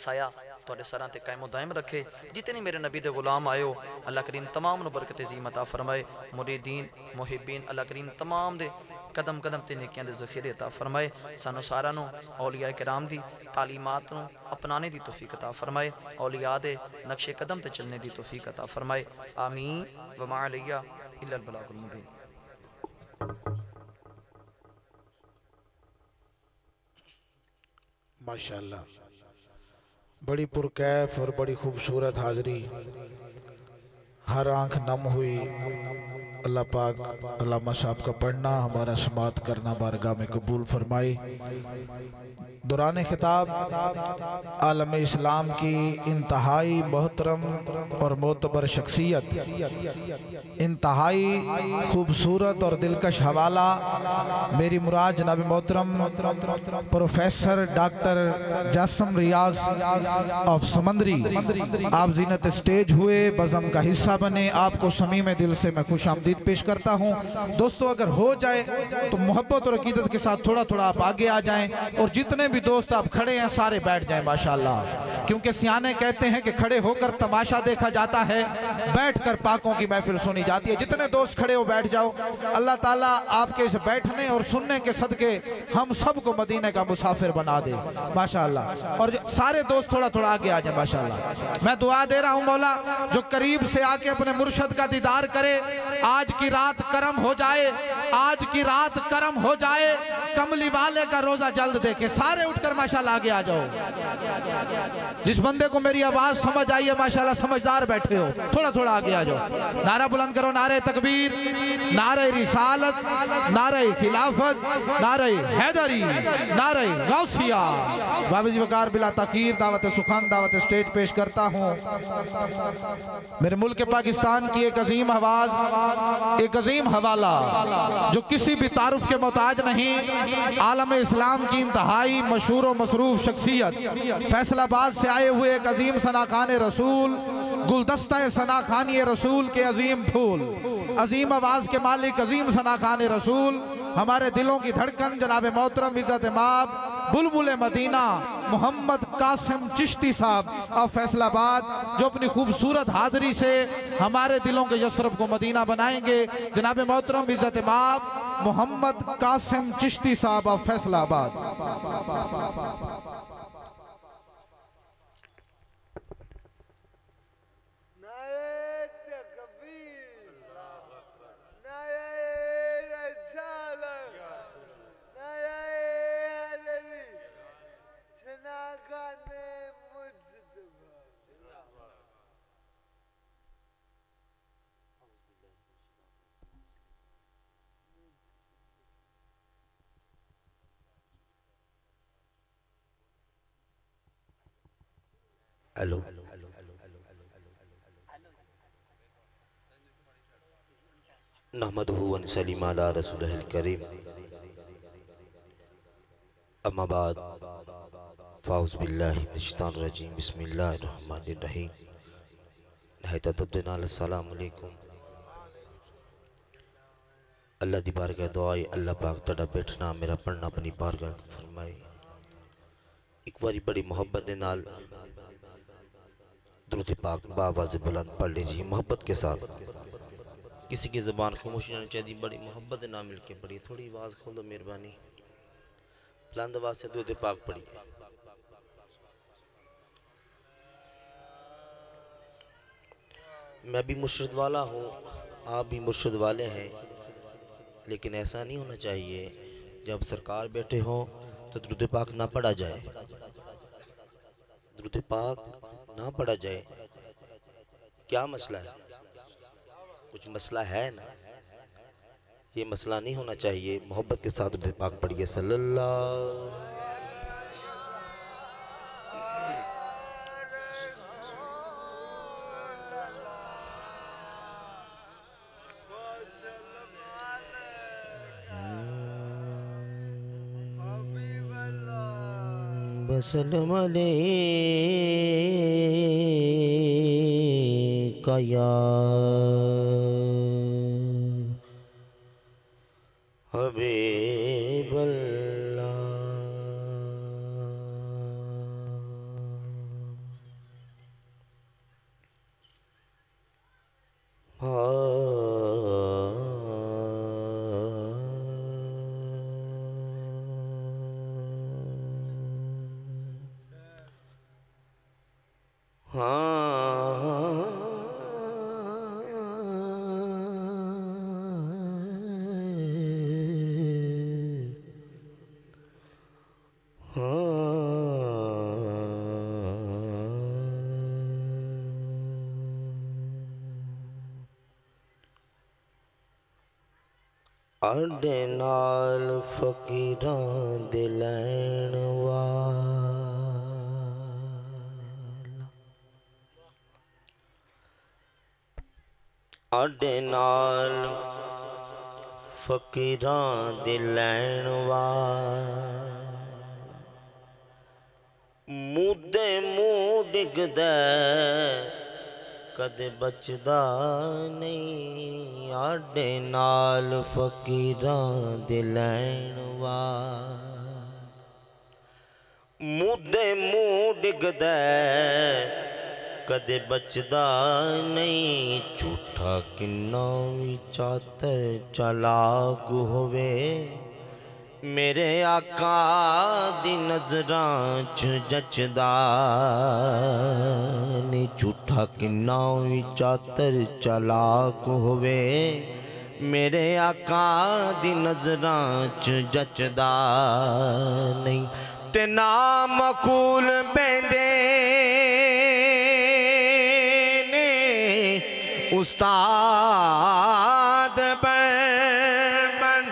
سایہ توڑے سران تے قائم و دائم رکھے. جتنی میرے نبی دے غلام آئے ہو اللہ کریم تمام نو برکت عظیم عطا فرمائے. مریدین محبین اللہ کریم تمام دے قدم قدم تے نیکیاں دے ذخیرے عطا فرمائے. سانو سارا نو اولیاء کرام دی تعلیمات نو اپنانے دی توفیق عطا فرمائے. اولیاء دے نقش قدم تے چلنے دی توفیق عطا فرمائے. آمین وما علیہ الا البلاغ المبین. ماشاءاللہ بڑی پرکیف اور بڑی خوبصورت حاضری، ہر آنکھ نم ہوئی. اللہ پاک علامہ صاحب کا پڑھنا ہمارا سماعت کرنا بارگاہ میں قبول فرمائی. دوران خطاب عالم اسلام کی انتہائی محترم اور معتبر شخصیت، انتہائی خوبصورت اور دلکش حوالہ، میری مراد جناب محترم professor doctor Jasim Riaz of Samundri, آپ زینت اسٹیج ہوئے، بزم کا حصہ بنے. آپ کو صمیم دل سے میں خوش آمدید پیش کرتا ہوں. دوستو اگر ہو جائے تو محبت اور عقیدت کے ساتھ تھوڑا تھوڑا آپ آگے آ جائیں، اور جتنے بھی دوست آپ کھڑے ہیں سارے بیٹھ جائیں ماشاءاللہ، کیونکہ سیانے کہتے ہیں کہ کھڑے ہو کر تماشا دیکھا جاتا ہے، بیٹھ کر پاکوں کی محفل سنی جاتی ہے. جتنے دوست کھڑے ہو بیٹھ جاؤ. اللہ تعالیٰ آپ کے اس بیٹھنے اور سننے کے صدقے ہم سب کو مدینہ کا مسافر بنا دے ماشاءاللہ. اور سارے دوست تھوڑا تھوڑا آگے آ جائیں ماشاءاللہ. میں دعا دے رہا ہوں مولا جو قریب سے آ کے اپنے مرشد کا دیدار کرے، آج کی رات کرم ہو جائے، آج کی رات کرم ہو جائے. کملی والے کا روزہ جلد دیکھے. سارے اٹھ کر ماشاءاللہ آگے آ جاؤ. جس بندے کو میری آواز سمجھ آئی ہے ماشاءاللہ سمجھدار بیٹھے ہو، تھوڑا تھوڑا آگے آ جاؤ. نعرہ بلند کرو، نعرہ تکبیر، نعرہ رسالت، نعرہ خلافت، نعرہ حیدری، نعرہ غوثیہ. بابی وقار بلا تاخیر دعوت سخن دعوت اسٹیج پیش کرتا ہوں. میرے ملک پاکستان کی ایک عظیم آواز، ایک عظیم حوالہ جو کسی بھی تعارف کے محتاج نہیں، عالم اسلام کی انتہائی مشہور و مصروف شخصیت، فیصل آباد سے آئے ہوئے ایک عظیم ثناخان رسول، گلدستہ ثناخانی رسول کے عظیم پھول، عظیم آواز کے مالک، عظیم ثناخان رسول، ہمارے دلوں کی دھڑکن جناب محترم عزت مآب بلبل مدینہ محمد قاسم چشتی صاحب آف فیصل آباد، جو اپنی خوبصورت حاضری سے ہمارے دلوں کے یسرب کو مدینہ بنائیں گے. جناب محترم عزت مآب محمد قاسم چشتی صاحب آف فیصل آباد. الو نحمدہ و نصلی علی رسولہ الکریم. اما بعد فاعوذ باللہ من الشیطان الرجیم. بسم اللہ الرحمن الرحیم. نہایت ادب نال السلام علیکم. اللہ دی بارگاہ دعائی اللہ پاک تڑا بیٹھنا میرا پڑھنا اپنی بارگاہ فرمائے. ایک باری بڑی محبت دے نال درود پاک بآواز بلند پڑھ لیجیے محبت کے ساتھ. کسی کی زبان خاموش نہیں چاہیے، بڑی محبت نہ مل کے پڑھیے. تھوڑی آواز کھول دو مہربانی. بلند آواز سے درود پاک پڑھیے. میں بھی مرشد والا ہوں، آپ بھی مرشد والے ہیں، لیکن ایسا نہیں ہونا چاہیے جب سرکار بیٹھے ہوں تو درود پاک نہ پڑھا جائے. درود پاک نہ پڑھا جائے. کیا مسئلہ ہے؟ کچھ مسئلہ ہے نا؟ یہ مسئلہ نہیں ہونا چاہیے. محبت کے ساتھ درود پاک پڑھیے. صلی اللہ. وسلم علیکہ یا حبیب اللہ. ਆਡੇ ਨਾਲ ਫਕੀਰਾਂ ਦੇ ਲੈਣ ਵਾਲਾ, ਆਡੇ ਨਾਲ ਫਕੀਰਾਂ ਦੇ ਲੈਣ ਵਾਲਾ, ਮੂਧੇ ਮੂੰਹ ਡਿੱਗਦਾ ਕਦੇ ਬਚਦਾ ਨਹੀਂ। ਆਡੇ ਨਾਲ ਫਕੀਰਾਂ ਦੇ ਲੈਣ ਵਾਲਾ, ਮੂਧੇ ਮੂੰਹ ਡਿੱਗਦਾ ਕਦੇ ਬਚਦਾ ਨਹੀਂ। ਝੂਠਾ ਕਿੰਨਾ ਵੀ ਚਾਤਰ ਚਾਲਾਕ ਹੋਵੇ, ਮੇਰੇ ਆਕਾ ਦੀ ਨਜ਼ਰਾਂ 'ਚ ਜਚਦਾ ਨਹੀਂ। ਝੂਠਾ ਕਿੰਨਾ ਵੀ ਚਾਤਰ ਚਾਲਾਕ ਹੋਵੇ, ਮੇਰੇ ਆਕਾ ਦੀ ਨਜ਼ਰਾਂ 'ਚ ਜਚਦਾ ਨਹੀਂ। ਤੇ ਨਾ ਮਕੂਲ ਬਹਿੰਦੇ ਨੇ ਉਸਤਾਦ ਬਣ,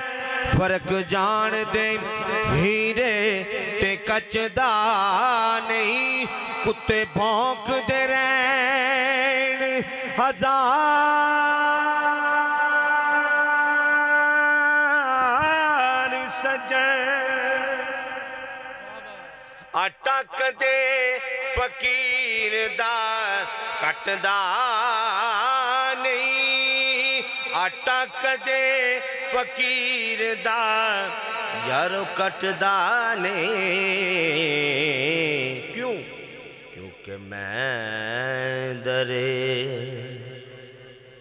ਫਰਕ ਜਾਣਦੇ ਹੀਰੇ ਤੇ ਕੱਚ ਦਾ ਨਹੀਂ। ਕੁੱਤੇ ਭੌਂਕਦੇ ਰਹਿਣ ਹਜ਼ਾਰ ਸੱਜਣ, ਆਟਾ ਕਦੇ ਫਕੀਰ ਦਾ ਕੱਟਦਾ ਨਹੀਂ। ਆਟਾ ਕਦੇ ਫਕੀਰ ਦਾ ਯਾਰੋ ਕੱਟਦਾ ਨਹੀਂ। ਕਿਉਂ? ਕਿਉਂਕਿ ਮੈਂ ਦਰੇ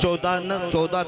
14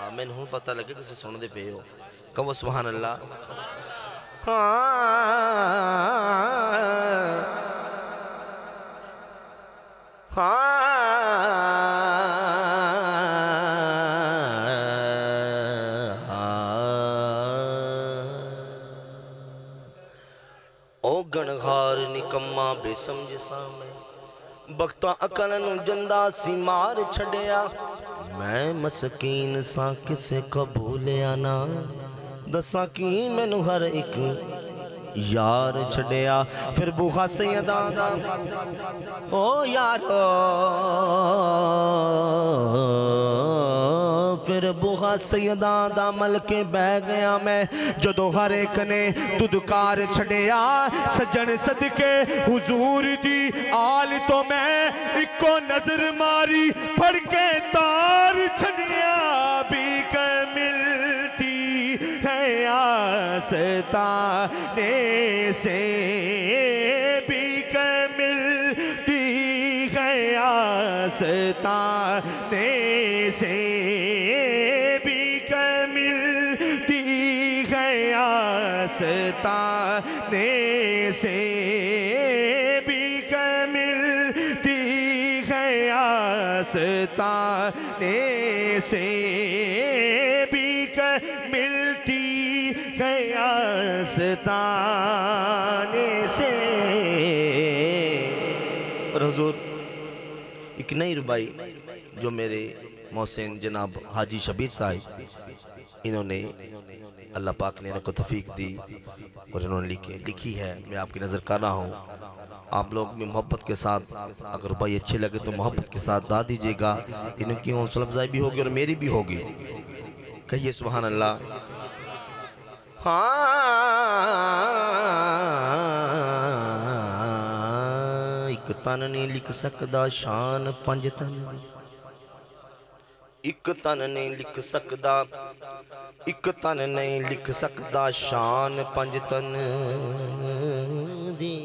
ہاں میں ہوں پتہ لگے کسی سن دے پہ ہو کہو سبحان اللہ او گنغار نکمہ بے سمجھ سامنے بختہ عقل نو جندہ سی مار چھڑیا میں مسکین سا کسے قبولیا نا دسا کی میں نو ہر ایک یار چھڑیا پھر بوخا سیدہ دا او یارو پھر بوخا سیدہ دا مل کے بہ گیا میں جدو ہر ایک نے ددکار چھڑیا سجن صدقے حضور دی آل تو میں ایک کو نظر ماری پڑھ کے تار چھڑیا بھی کہ ملتی ہے آستانے سے بھی کہ ملتی ہے آستانے سے بھی کہ ملتی ہے آستانے سے بھی کہ ملتی ہے آستانے سے بھی کہ ملتی ہے آستانے سے اور حضور ایک نئی ربائی جو میرے محسن جناب حاجی شبیر صاحب انہوں نے اللہ پاک نے ان کو توفیق دی اور انہوں نے لکھی ہے میں آپ کی نظر کر رہا ہوں آپ لوگ بھی محبت کے ساتھ اگر ربائی اچھے لگے تو محبت کے ساتھ دا دیجئے گا ان کی حوصلہ افزائی بھی ہوگی اور میری بھی ہوگی کہیے سبحان اللہ ایک تن نہیں لکھ سکدا شان پنج تن ایک تن نہیں لکھ سکدا ایک تن نہیں لکھ سکدا شان پنج تن دی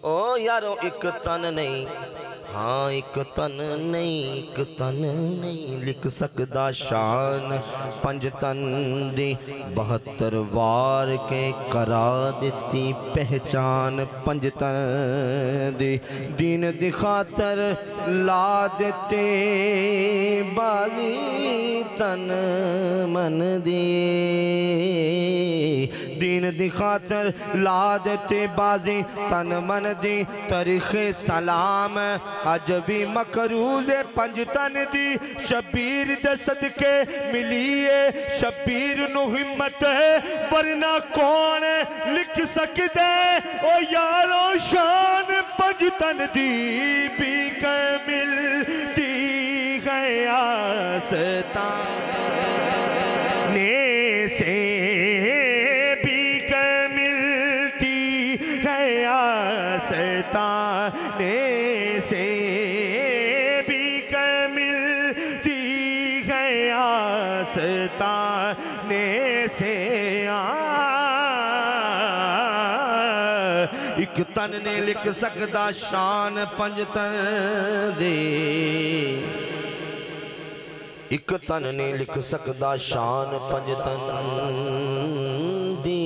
او یارو ایک تن نہیں ہاں ایک تن نہیں لکھ سکدا شان پنج تن دی 72 وار کے کرا دیتی پہچان پنج تن دی دین دی خاطر لا دیتے بازی تن من دی دین دی خاطر لا دیتے بازی تن من دی تاریخ سلام عجبی مکروز پنج تن دی شبیر دے صدقے ملیے شبیر نو ہمت ہے ورنہ کون لکھ سکدے او یارو شان پنج تن دی بھی کہ ملتی ہے آستانے سے بھی کہ ملتی ہے آستانے سے بھی کہ ملتی ہے آستانے سے ایک تن نے لکھ سکدا شان پنج تن دے ایک تن نے لکھ سکدا شان پنج تن دی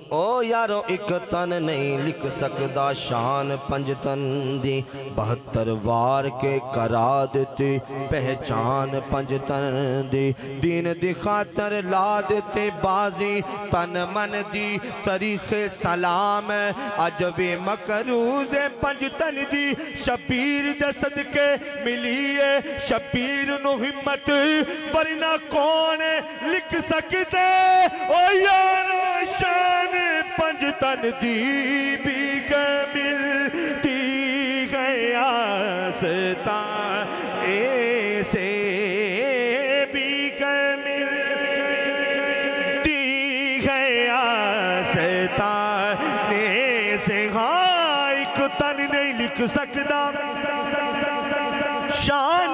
او یارو ایک تن نہیں لکھ سکدا شان پنج تن دی 72 وار کے کرا دیتے پہچان پنج تن دی دین دی خاطر لا دیتے بازی تن من دی تاریخ سلام عجبی مکروز پنج تن دی شبیر دے صدقے ملیے شبیر نو ہمت ورنہ کون لکھ سکتے او یارو شان پنج تن دی بھی کہ ملتی ہے آستانے سے بھی کہ ملتی ہے آستانے سے ہاں ایک تن نہیں لکھ سکدا شان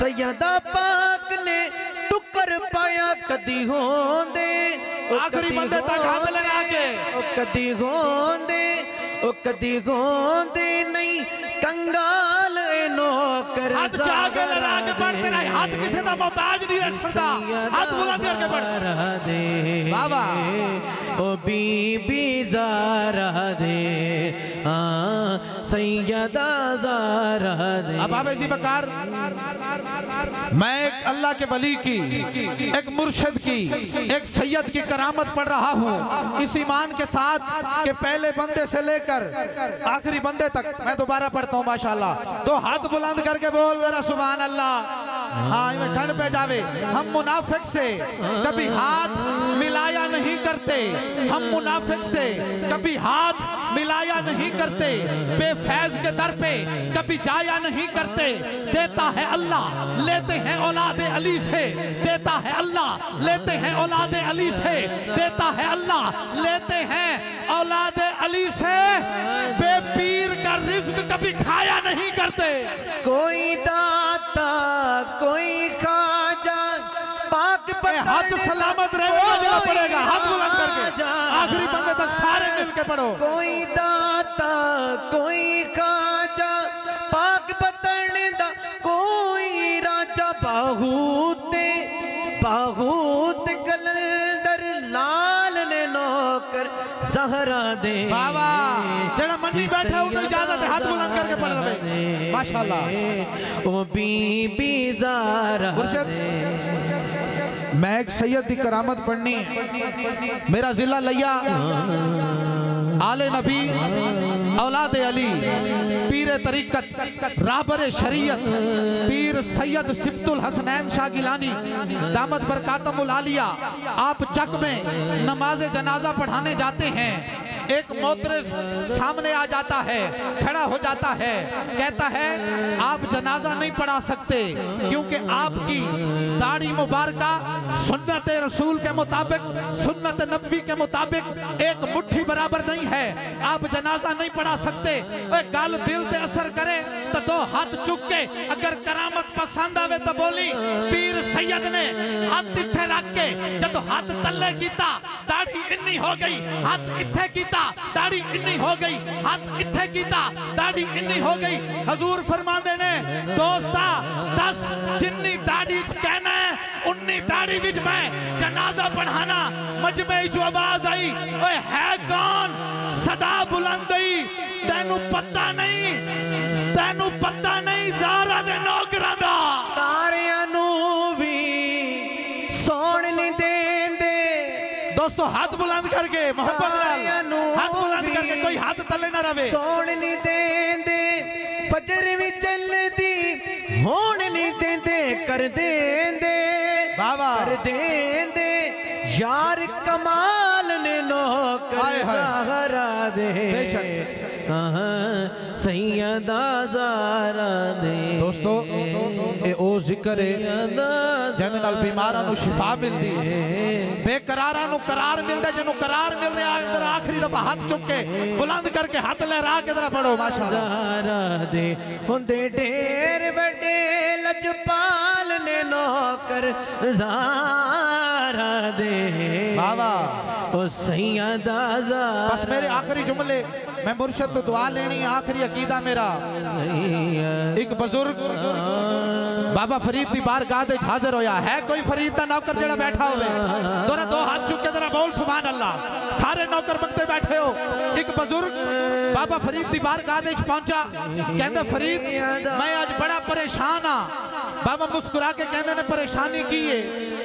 سیدہ پاک نے ٹکر پایا کدی ہوندے آخری بندے تک ہاتھ لگا کے کدی ہوندے کدی ہوندے نہیں کنگال نوکر ہاتھ چاہے لڑا کے بڑھتے رہے ہاتھ کسی دا محتاج نہیں رکھ سکتا ہاتھ بلند کر کے زہرا دے بابا او بی بی زہرا دے سیدہ زہرا دے اب آپ ایسی بکار میں ایک اللہ کے ولی کی ایک مرشد کی ایک سید کی کرامت پڑھ رہا ہوں اس ایمان کے ساتھ کہ پہلے بندے سے لے کر آخری بندے تک میں دوبارہ پڑھتا ہوں ماشاءاللہ تو ہاتھ بلند کر کے بول میرا سبحان اللہ ہاں میں ٹھنڈ پہ جاوے ہم منافق سے کبھی ہاتھ ملایا نہیں کرتے ہم منافق سے کبھی ہاتھ ملایا نہیں کرتے بے فیض کے در پہ کبھی جایا نہیں کرتے دیتا ہے اللہ لیتے ہیں اولاد علی سے دیتا ہے اللہ لیتے ہیں اولاد علی سے دیتا ہے اللہ لیتے ہیں اولاد علی سے بے پیر کا رزق کبھی کھایا نہیں کرتے کوئی داتا کوئی خواجہ پاک ہاتھ سلامت رہنا پڑے گا ہاتھ بلند کر کے آخری بندے تک سارے مل کے پڑھو کوئی داتا کوئی خواجہ پاک بتانے دا کوئی راجہ باہوت کلندر لال نے نوکر زہرا دے بابا جڑا منی بیٹھے ہوں تو اجازت ہے ہاتھ بلند کر کے پڑھ دے ماشاءاللہ او بی بی زہرا دے میں ایک سید کی کرامت پڑھنی ہے میرا ضلع لیا آل نبی اولاد علی پیر طریقت رابر شریعت پیر سید سبت الحسنین شاہ گیلانی دامت برکاتم العالیہ آپ چک میں نماز جنازہ پڑھانے جاتے ہیں ایک موترز سامنے آ جاتا ہے کھڑا ہو جاتا ہے کہتا ہے آپ جنازہ نہیں پڑھا سکتے کیونکہ آپ کی داڑھی مبارکہ سنت رسول کے مطابق سنت نبوی کے مطابق ایک مٹھی برابر نہیں ہے آپ جنازہ نہیں پڑھا سکتے گال دل تے اثر کرے تو دو ہاتھ چک کے اگر کرامت پسند آوے تو بولی پیر سید نے ہاتھ اتھے رکھ کے جب ہاتھ تلے کیتا داڑھی انی ہو گئی ہاتھ اتھے کیتا داڑھی انی ہو گئی ہاتھ اتھے کیتا داڑھی انی ہو گئی حضور فرمان دینے دوستا 10 جنی داڑھی کہنا ہے انی داڑھی وچ میں جنازہ پڑھانا مجمع جو آواز آئی اوہ ہے کون صدا بلند آئی تینو پتہ نہیں زہرا دے نوکراں دا تاریاں نو بھی سون نہیں دین دے دوستو ہاتھ بلند کر کے محبت نال ہاتھ بلند کر کے کوئی ہاتھ تلے نہ روے سون نہیں دین دے فجر بھی چل دی ہون نہیں دین دے کر دین دے بابا کر دین دے یار کمال نے نوکر زہرا دے بے شک سیدہ زہرا دے دوستو اے او ذکر ہے جن نال بیماراں نو شفا مل دی بے قراراں نو قرار مل دے جنوں قرار مل رہا ہے اندر آخری دفعہ ہاتھ چک کے بلند کر کے ہاتھ لہرا کے ذرا پڑھو ماشاءاللہ زہرا دے ہوندے ڈھیر بڑے لجپال نے نوکر زہرا دے بابا او سیدہ زہرا بس میرے آخری جملے میں مرشد تو دعا لینی آخری عقیدہ میرا ایک بزرگ بابا فرید دی بارگاہ دے حاضر ہویا ہے کوئی فرید دا نوکر جڑا بیٹھا ہوئے دورہ دو ہاتھ چک کے ذرا بول سبحان اللہ سارے نوکر بکتے بیٹھے ہو ایک بزرگ بابا فرید دی بارگاہ دے پہنچا کہندے فرید میں آج بڑا پریشان ہاں بابا مسکرا کے کہندے نے پریشانی کی ہے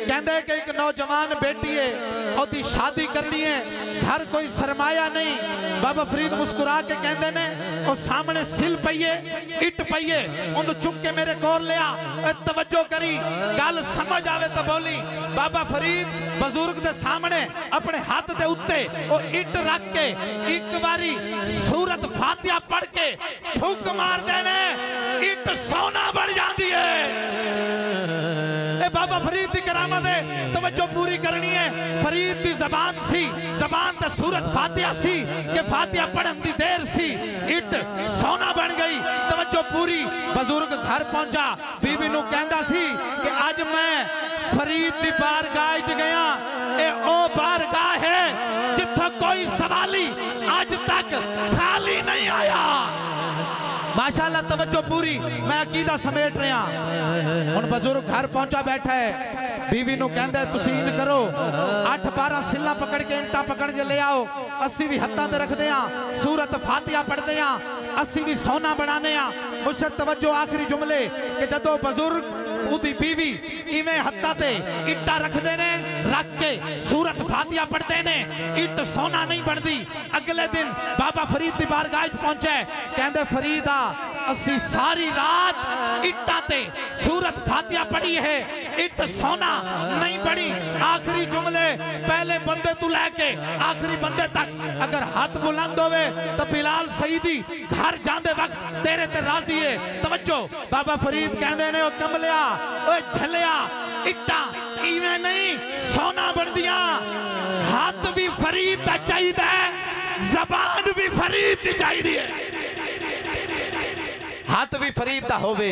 کہندے کہ ایک نوجوان بیٹی ہے اور دی شادی کرنی ہے گھر کوئی سرمایہ نہیں بابا فرید مسکرا کے کہندے نے اور سامنے سل پئیے اٹ پئیے انہوں چک کے میرے کور لیا توجہ کری گال سمجھ آوے تو بولی بابا فرید بزرگ دے سامنے اپنے ہاتھ دے اتے اور اٹ رکھ کے ایک باری سورت فاتحہ پڑھ کے پھوک مار دینے اٹ سونا بڑھ جاندی ہے اے بابا فرید دی کرامت ہے توجہ پوری کرنی ہے فرید دی زبان سی زبان تے سورت فاتحہ سی کہ فاتحہ پڑھن دی دیر سی اٹ سونا بن گئی توجہ توجہ پوری بزرگ گھر پہنچا بیوی نو کہندا سی کہ آج میں فرید دی بارگاہ چ گیا اے او بارگاہ ہے جتھا کوئی سوالی آج تک خالی نہیں آیا ماشاءاللہ توجہ پوری میں عقیدہ سمیٹ رہا ان بزرگ گھر پہنچا بیٹھا ہے بیوی نو کہندہ ہے تسی انج کرو 8-12 سلہ پکڑ کے انٹا پکڑ کے لے آؤ اسی بھی ہتھاں تے رکھ دیاں سورت فاتحہ پڑھ دیاں اسی بھی سونا بنانے ہیں مجھے توجہ آخری جملے کہ جدو بزرگ اودی بیوی ایویں ہتھاں تے اٹا رکھ دینے رکھ کے سورت فاتحہ پڑھ دینے اٹ سونا نہیں بڑھ دی اگلے دن بابا فرید دی بارگاہ پہنچے کہندے فریدہ اسی ساری رات اٹا تے سورت فاتحہ پڑھی ہے اٹ سونا نہیں بڑھی آخری جملے پہلے بندے تو لے کے آخری بندے تک اگر ہاتھ بلند ہوئے تو بلال سیدی گھر جاندے وقت تیرے تے راضی ہے توجہ بابا فرید کہندے نے او کملیا او جھلیا اٹا ایویں نہیں سونا بڑھ دیا ہاتھ بھی فرید تا چاہی دے زبان بھی فرید تی چاہی دی ہے ہاتھ بھی فرید دا ہووے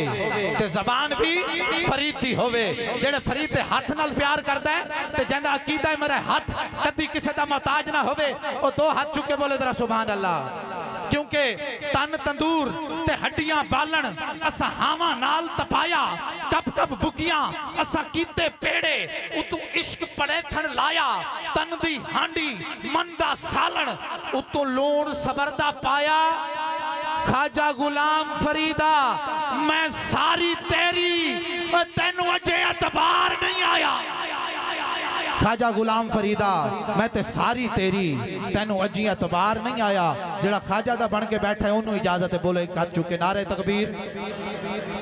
تے زبان بھی فرید دی ہووے جڑے فرید دے ہاتھ نال پیار کردا ہے تے جندا عقیدہ ہے میرے ہاتھ کدی کسے دا محتاج نہ ہووے او دو ہاتھ چکے بولے ذرا سبحان اللہ کیونکہ تن تندور تے ہڈیاں بالن اسا ہاواں نال تپایا کپ کپ بکیاں اسا کیتے پیڑے اتو عشق پڑے کھن لایا تن دی ہانڈی مندہ سالن اتو لون سبردہ پایا خواجہ غلام فریدہ میں ساری تیری تینو اجے اعتبار نہیں آیا خواجہ غلام فریدہ میں تے ساری تیری تینو اجی اعتبار نہیں آیا جڑا خواجہ دا بن کے بیٹھے انہوں اجازت بولے ہاتھ چکے نعرہ تکبیر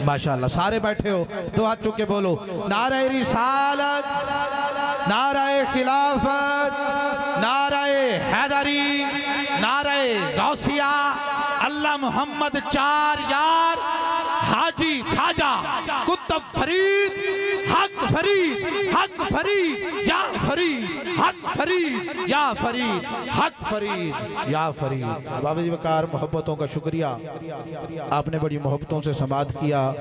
ماشاءاللہ سارے بیٹھے ہو دو ہاتھ چکے بولو نعرہ رسالت نعرہ خلافت نعرہ حیدری نعرہ غوثیہ اللہ محمد چار یار حاجی خواجہ کتب فرید حق فرید حق فرید یا فرید حق فرید یا فرید حق فرید یا فرید بابا جی وقار محبتوں کا شکریہ آپ نے بڑی محبتوں سے سماعت کیا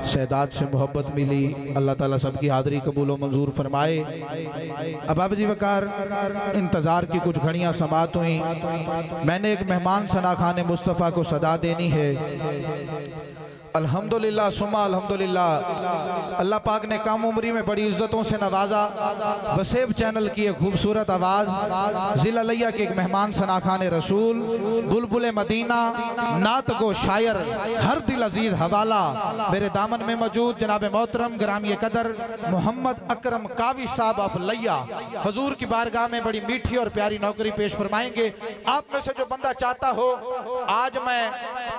سیدات سے محبت ملی اللہ تعالیٰ سب کی حاضری قبول و منظور فرمائے اب بابا جی وقار انتظار کی کچھ گھڑیاں سماعت ہوئیں میں نے ایک مہمان ثنا خان مصطفیٰ کو صدا دینی ہے الحمدللہ ثم الحمدللہ اللہ پاک نے کم عمری میں بڑی عزتوں سے نوازا وسیب چینل کی ایک خوبصورت آواز ضلع لیہ کے ایک مہمان ثنا خان رسول بلبل مدینہ نعت گو شاعر ہر دل عزیز حوالہ میرے دامن میں موجود جناب محترم گرامی قدر محمد اکرم کاوی صاحب آف لیہ حضور کی بارگاہ میں بڑی میٹھی اور پیاری نوکری پیش فرمائیں گے آپ میں سے جو بندہ چاہتا ہو آج میں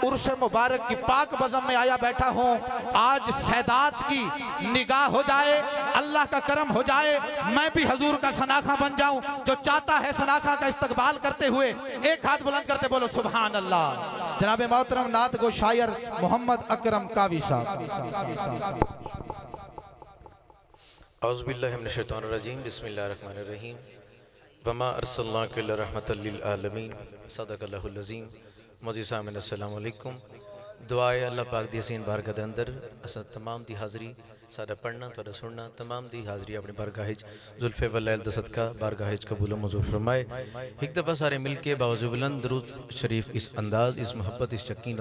عرس مبارک کی پاک بزم میں آیا بیٹھا ہوں آج سیدات کی نگاہ ہو جائے اللہ کا کرم ہو جائے میں بھی حضور کا سناخہ بن جاؤں جو چاہتا ہے سناخہ کا استقبال کرتے ہوئے ایک ہاتھ بلند کرتے بولو سبحان اللہ جناب محترم نعت گو شاعر محمد اکرم کاوی صاحب اعوذ باللہ من الشیطان الرجیم بسم اللہ الرحمن الرحیم وما ارسلناک الا رحمت للعالمین صدق اللہ العظیم موجی سامن السلام علیکم دعائے اللہ پاک دی حسین بارگاہ دے اندر اسا تمام دی حاضری سارا پڑھنا تھوڑا سننا تمام دی حاضری اپنی بارگاہج ذوالفے واللیل دا صدقہ بارگاہج قبول و منظور فرمائے ایک دفعہ سارے مل کے باوضو بلند درود شریف اس انداز اس محبت اس یقین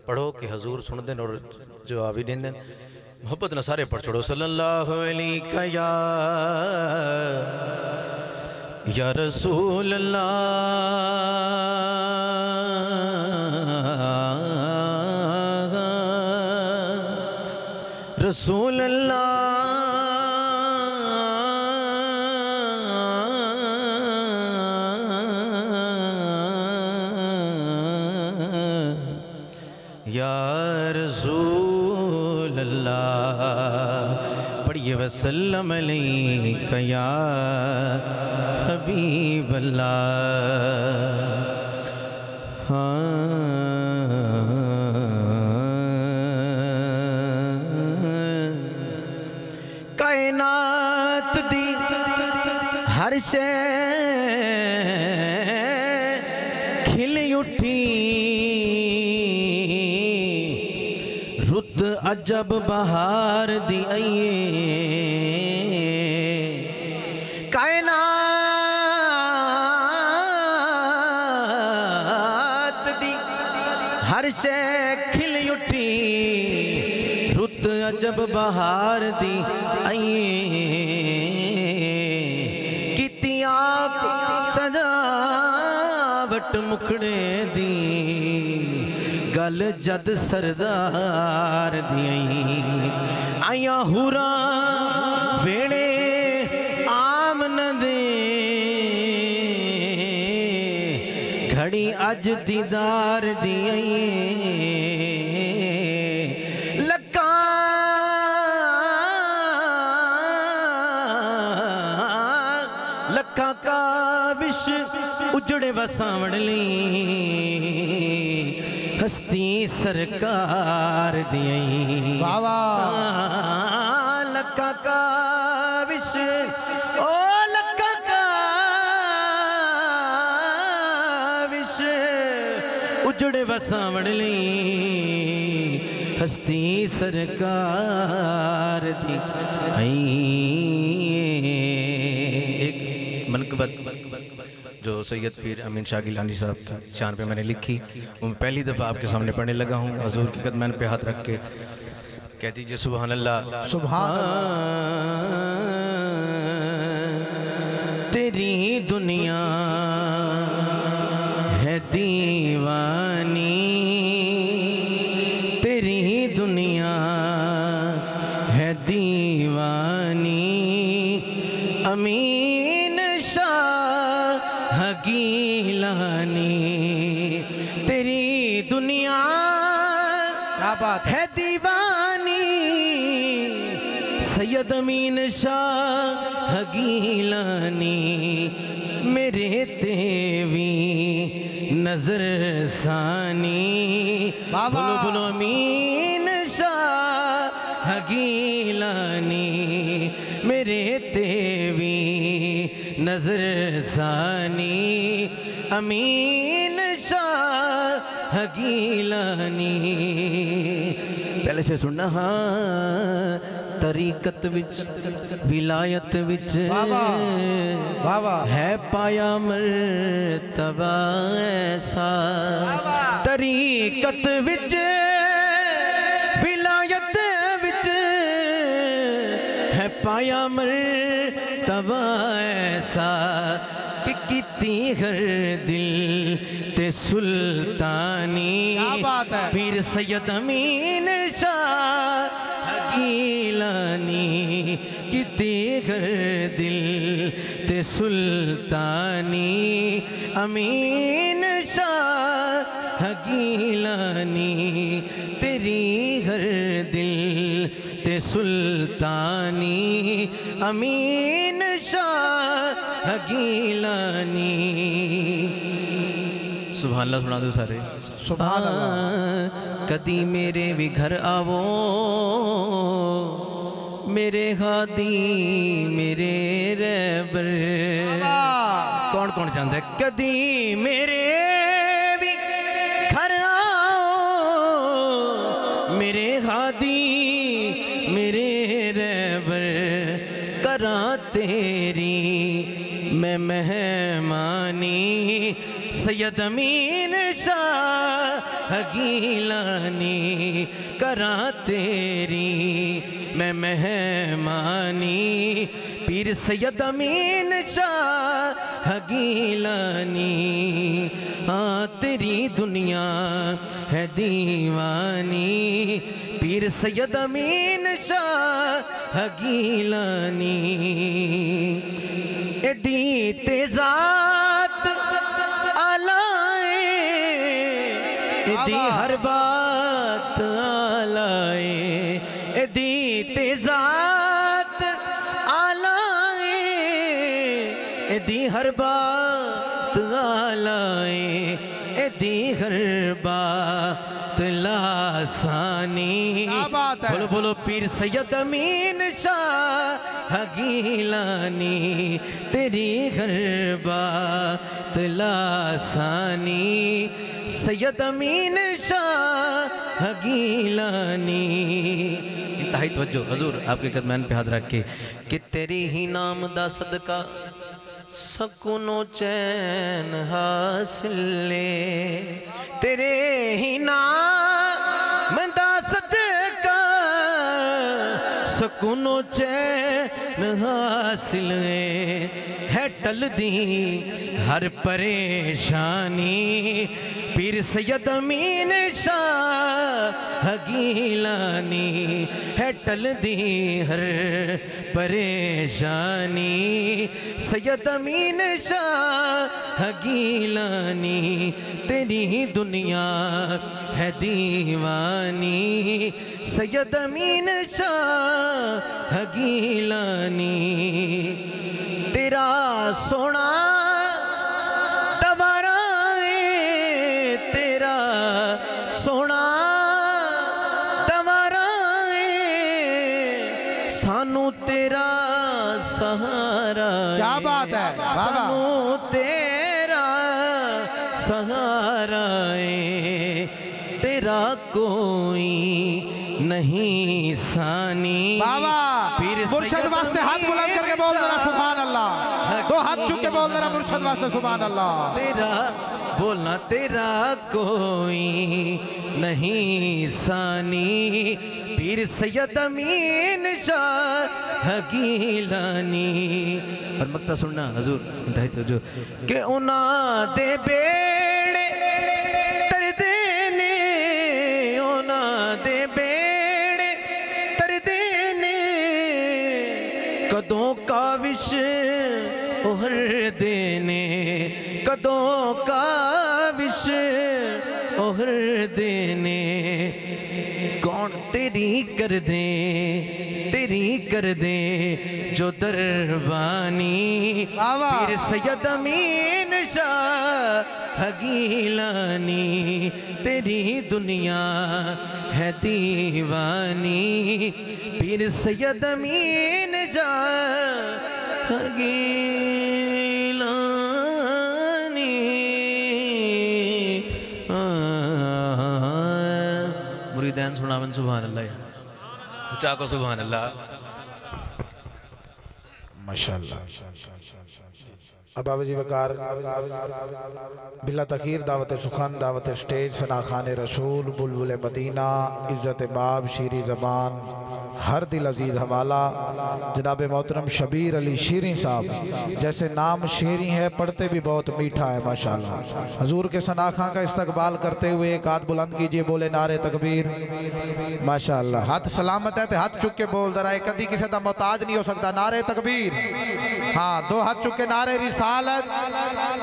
پڑھو کہ حضور سن دیں اور جوابی دیں دیں محبت نہ سارے پڑھ چھوڑو صلی اللہ علیہ یا رسول اللہ رسول اللہ یا رسول اللہ پڑھئے وسلم علیکہ یا حبیب اللہ کائنات دی ہر شے کھلی اٹھی عجب بہار دی آئیے کائنات دی ہر شے کھل اٹھی رت عجب بہار دی آئیے کیتی آپ سجاوٹ مکھڑے دی گل جد سردار دیئیں آیاں ہوراں ویڑے آمن دے گھڑی اج دیدار دیئیں لکھاں کابش اجڑے وساوڑ لیں ہستی سرکار دیئیں لکھاں کابش او لکھاں کابش اجڑے وساوڑ لیں ہستی سرکار دیئیں منقبت جو سید پیر امین شاہ گیلانی صاحب کی شان پہ میں نے لکھی وہ میں پہلی دفعہ آپ کے سامنے پڑھنے لگا ہوں حضور کی قدمین پہ ہاتھ رکھ کے کہتی جی سبحان اللہ سبحان اللہ تیری دنیا ہے دیوانی تیری دنیا ہے دیوانی امین شاہ گیلانی تیری دنیا ہے دیوانی سید امین شاہ گیلانی میرے تیوی نظر ثانی بولو بولو امین شاہ گیلانی میرے تیوی نظر ثانی امین شاہ گیلانی پہلے سے سننا ہاں طریقت وچ ولایت وچ ہے پایا مرتبہ ایسا طریقت وچ ولایت وچ ہے پایا مرتبہ ایسا کہ کتی ہر دل تے سلطانی پیر سید امین شاہ گیلانی کتی ہر دل تے سلطانی امین شاہ گیلانی تیری ہر دل تے سلطانی امین شاہ گیلانی سبحان اللہ سنا دو سارے سبحان اللہ کدی میرے بھی گھر آوو میرے ہادی میرے رہبر کون کون چاہتا ہے کدی میرے بھی گھر آو میرے ہادی میرے رہبر کراں تیری میں مہمانی سید امین شاہ گیلانی کراں تیری میں مہمانی پیر سید امین شاہ گیلانی ہاں تیری دنیا ہے دیوانی پیر سید امین شاہ گیلانی ایدی تیزات آلائے ایدی ہر بات آلائے ایدی تیزات آلائے ایدی ہر بات آلائے ایدی ہر بات لاسانی بولو بولو پیر سید امین شاہ گیلانی تیری ہر بات لاسانی سید امین شاہ گیلانی. انتہائی توجہ حضور آپ کے قدمین پہ ہاتھ رکھ کے کہ تیری ہی نام دا صدقہ سکون و چین حاصل لے. تیرے ہی نام دا صدقہ سکون و چین حاصل ہے ٹل دی ہر پریشانی. پیر سید امین شاہ گیلانی ہے ٹل دی ہر پریشانی. سید امین شاہ گیلانی تیری دنیا ہے دیوانی. سید امین شاہ گیلانی تیرا سونا تبارہ ہے. تیرا سونا تبارہ ہے. سانو تیرا سہارا ہے. کیا بات ہے سانو تیرا سہارا ہے. تیرا کوئی نہیں ثانی. بابا مرشد واسطے ہاتھ بلند کر کے بول ذرا سبحان اللہ. دو ہاتھ چک کے بول ذرا مرشد واسطے سبحان اللہ. تیرا بولنا تیرا کوئی نہیں ثانی. پیر سید امین شاہ گیلانی. اور مقطع سننا حضور انتہائی توجہ کہ انہاں دے بیڑے تر دینے. انہاں دے بیڑے تر دینے. کدوں کاوش اوہر دینے. کدوں کاوش اوہر دینے. کون تیری کر دیں تیری کر دیں جو دربانی. پیر سید امین شاہ گیلانی تیری دنیا ہے دیوانی. پیر سید امین شاہ گیلانی. مریدین سناون سبحان اللہ. چاکو سبحان اللہ. ماشاءاللہ. اب بابا جی وقار بلا تخیر دعوت سخن دعوت سٹیج ثنا خان رسول بلبل مدینہ عزت باب شیری زبان ہر دل عزیز حوالہ جناب محترم شبیر علی شیریں صاحب. جیسے نام شیریں ہے پڑھتے بھی بہت میٹھا ہے ماشاءاللہ. حضور کے ثنا خان کا استقبال کرتے ہوئے ایک ہاتھ بلند کیجئے بولے نعرہ تکبیر. ماشاءاللہ. ہاتھ سلامت ہے تو ہاتھ چک کے بول ذرا. ایک کدی کسی دا محتاج نہیں ہو سکتا. نعرہ تکبیر. ہاں دو ہاتھ چک کے نعرہ رسالت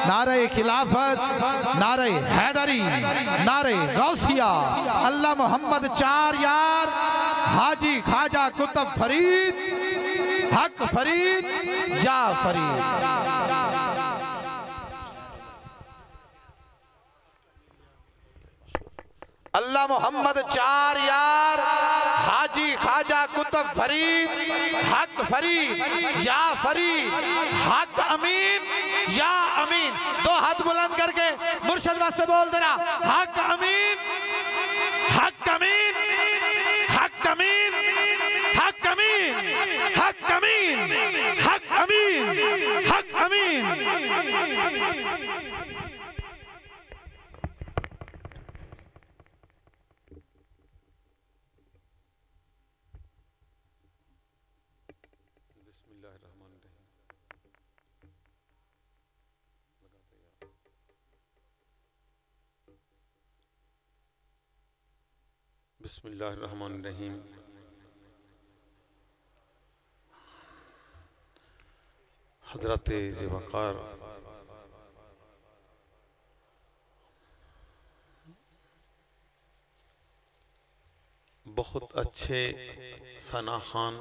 نعرہ خلافت نعرہ حیدری نعرہ غوثیہ اللہ محمد چار یار حاجی خواجہ کتب فرید حق فرید یا فرید. اللہ محمد چار یار حاجی خواجہ کتب فرید حق فرید یا فرید حق امین یا امین. دو ہاتھ بلند کر کے مرشد واسطے بول دینا حق امین حق امین حق امین حق امین حق امین حق امین حق امین. بسم اللہ الرحمن الرحیم. حضرت ذی وقار بہت اچھے ثنا خان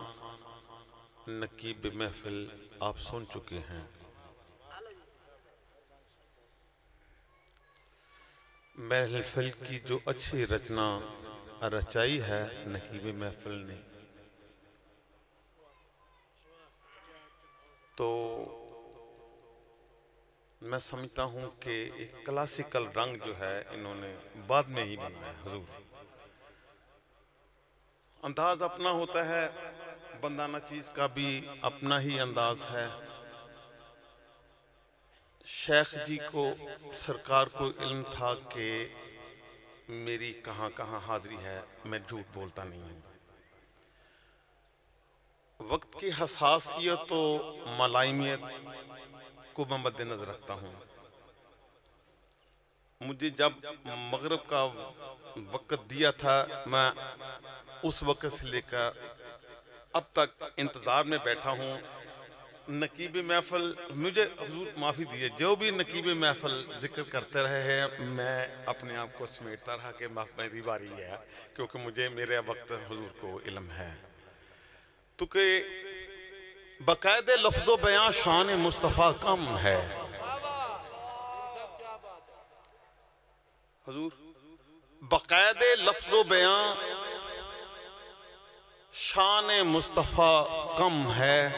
نقیب محفل آپ سن چکے ہیں. محفل کی جو اچھی رچنا رچائی ہے نقیب محفل نے تو میں سمجھتا ہوں کہ ایک کلاسیکل رنگ جو ہے انہوں نے بعد میں ہی بنایا. حضور انداز اپنا ہوتا ہے، بندانہ چیز کا بھی اپنا ہی انداز ہے۔ شیخ جی کو سرکار کو علم تھا کہ میری کہاں کہاں حاضری ہے، میں جھوٹ بولتا نہیں ہوں۔ وقت کی حساسیت و ملائمیت کو میں مد نظر رکھتا ہوں۔ مجھے جب مغرب کا وقت دیا تھا، میں اس وقت سے لے کر اب تک انتظار میں بیٹھا ہوں۔ نقیب محفل، مجھے حضور معافی دیے، جو بھی نقیب محفل ذکر کرتے رہے ہیں، میں اپنے آپ کو سمیٹتا رہا کہ میری باری ہے، کیونکہ مجھے میرے وقت حضور کو علم ہے۔ تو کہ باقاعدہ لفظ و بیان شان مصطفیٰ کم ہے۔ حضور باقاعدہ لفظ و بیان شان مصطفیٰ کم ہے،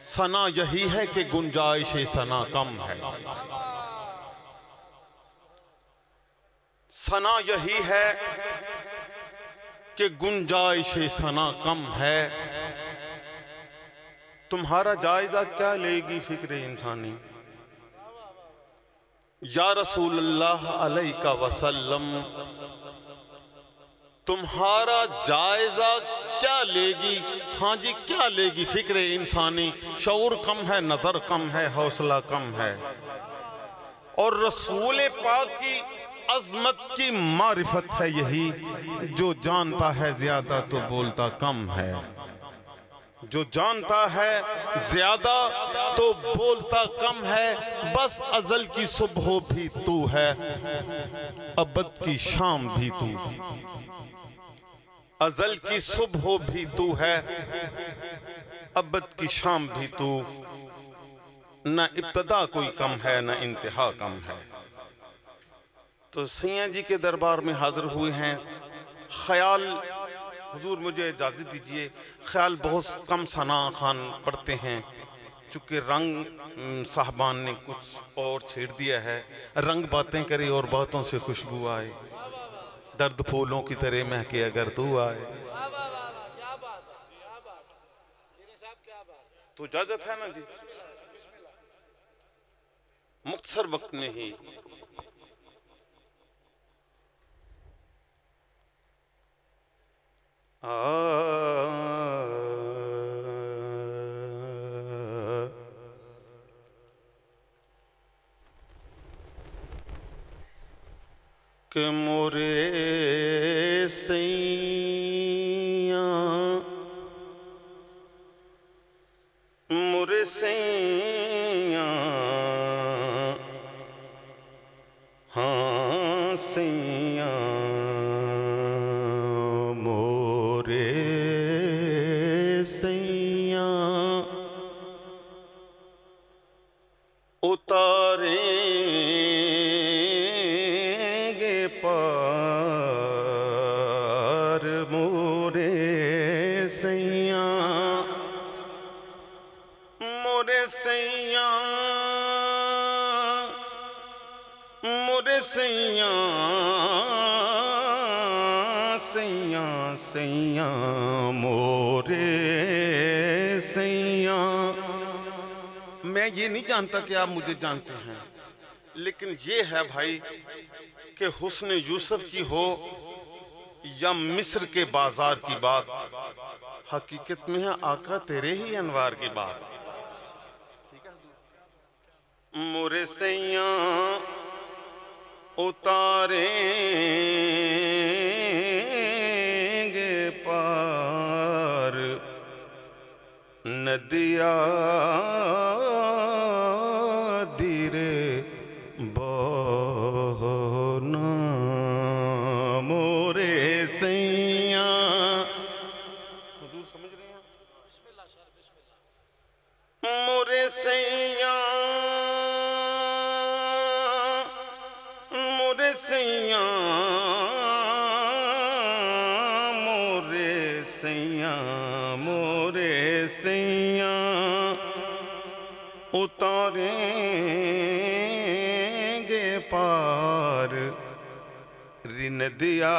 ثنا یہی ہے کہ گنجائش ثنا کم ہے۔ ثنا یہی ہے کہ گنجائش ثنا کم ہے۔ تمہارا جائزہ کیا لے گی فکر انسانی؟ یا رسول اللہ علیہ وسلم، تمہارا جائزہ کیا لے گی؟ ہاں جی، کیا لے گی فکر انسانی؟ شعور کم ہے، نظر کم ہے، حوصلہ کم ہے۔ اور رسول پاک کی عظمت کی معرفت ہے یہی، جو جانتا ہے زیادہ تو بولتا کم ہے۔ جو جانتا ہے زیادہ تو بولتا کم ہے، بس ازل کی صبح بھی تو ہے، ابد کی شام بھی تو۔ ازل کی صبح بھی تو ہے، ابد کی شام بھی تو۔ نہ ابتدا کوئی کم ہے، نہ انتہا کم ہے۔ تو سیاں جی کے دربار میں حاضر ہوئے ہیں۔ خیال، حضور مجھے اجازت دیجئے، خیال بہت کم ثنا خان پڑھتے ہیں، چونکہ رنگ صاحبان نے کچھ اور چھیڑ دیا ہے۔ رنگ باتیں کرے اور باتوں سے خوشبو آئے، درد پھولوں کی طرح مہکے اگر تو آئے۔ تو اجازت ہے نا جی؟ مختصر وقت میں ہی کہ مورے سیاں مورے سیاں ہاں سیاں مورے سیاں اتاریں گے پار مورے سیاں مورے سیاں مورے سیاں سیاں سیاں مورے سیاں۔ میں یہ نہیں جانتا کہ آپ مجھے جانتے ہیں، لیکن یہ ہے بھائی کہ حسن یوسف کی ہو یا مصر کے بازار کی بات، حقیقت میں ہے آقا تیرے ہی انوار کی بات۔ مورے سیاں اتاریں گے پار ندیا دیرے بہنا مورے سیاں۔ حضور سمجھ رہے ہیں؟ مورے سیاں مورے سیاں مورے سیاں مورے سیاں اتاریں گے پار ندیا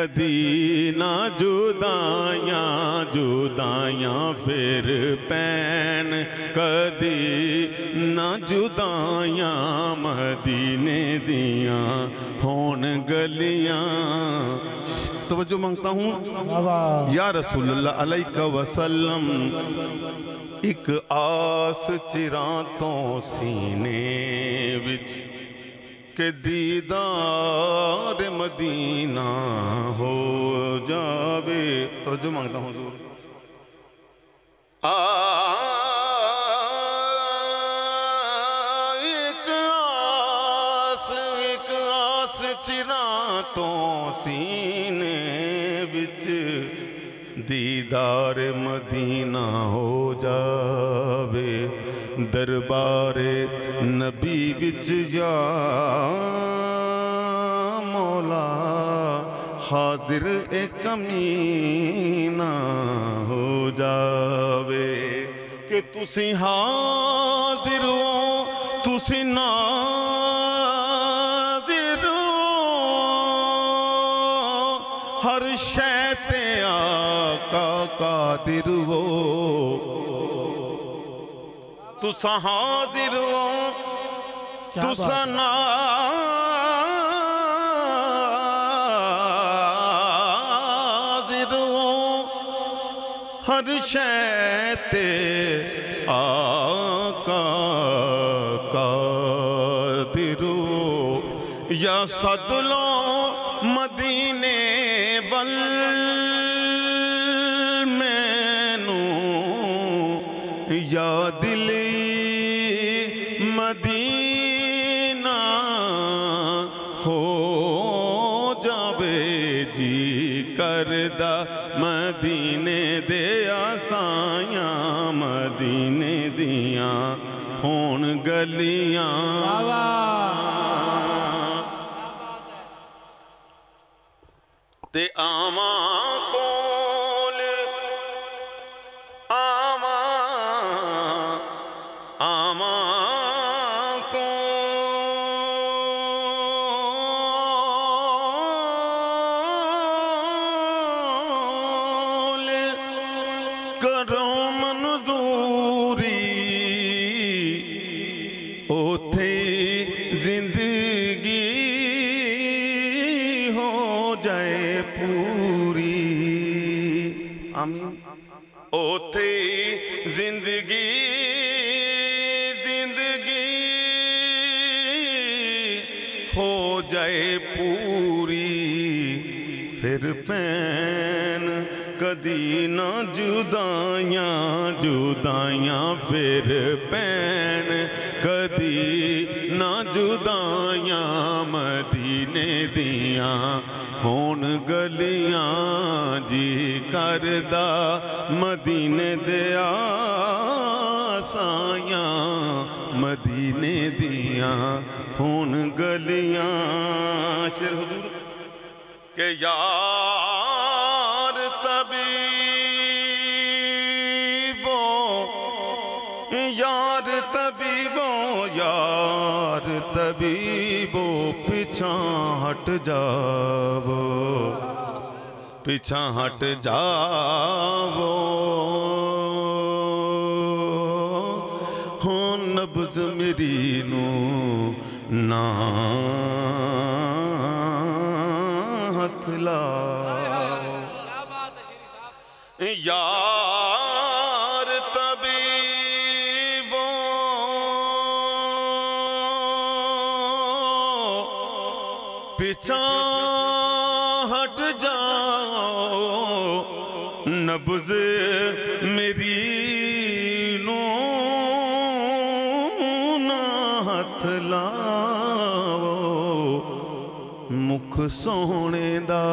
کدی نہ جدائیاں جدائیاں پھر پین کدی نہ جدائیاں مدینے دیاں ہون گلیاں توجہ مانگتا ہوں یا رسول اللہ علیہ وسلم ایک آس چراتوں سینے وچ کہ دیدار مدینہ ہو جاوے توجہ مانگتا ہوں حضور ایک آس چراتوں سینے وچ دیدار مدینہ ہو جاوے دربار نبی وچ یا مولا حاضر ایک کمینہ ہو جاوے کہ تسی حاضر ہو تسی ناظر ہو ہر شے تے آقا قادر ہو تسا حاضر ہو تسا ناظر ہو ہر شے تے آقا قادر ہو یا صد لو مدینے بل مینوں یا دلی مدینہ ہو جاوے جی کردہ مدینے دے آسائیاں مدینے دیاں ہون گلیاں تے آماں کول کرو منظوری اوتھے زندگی ہو جائے پوری آمین اوتھے زندگی ہو جائے پوری پھر پین کدی نہ جدائیاں جدائیاں پھر پین کدی نہ جدائیاں مدینے دیاں ہون گلیاں جی کردہ مدینے دیا سائیاں مدینے دیاں ہون گلیاں شیر حضور کہ یار طبیبو پیچھاں ہٹ جاؤ پیچھاں ہٹ جاؤ ہاں نبض میری نو نا ہاتھ لاؤ یار طبیبو پیچھاں ہٹ جاؤ نبض میری نو نہ ہاتھ لاؤ مکھ سونے دا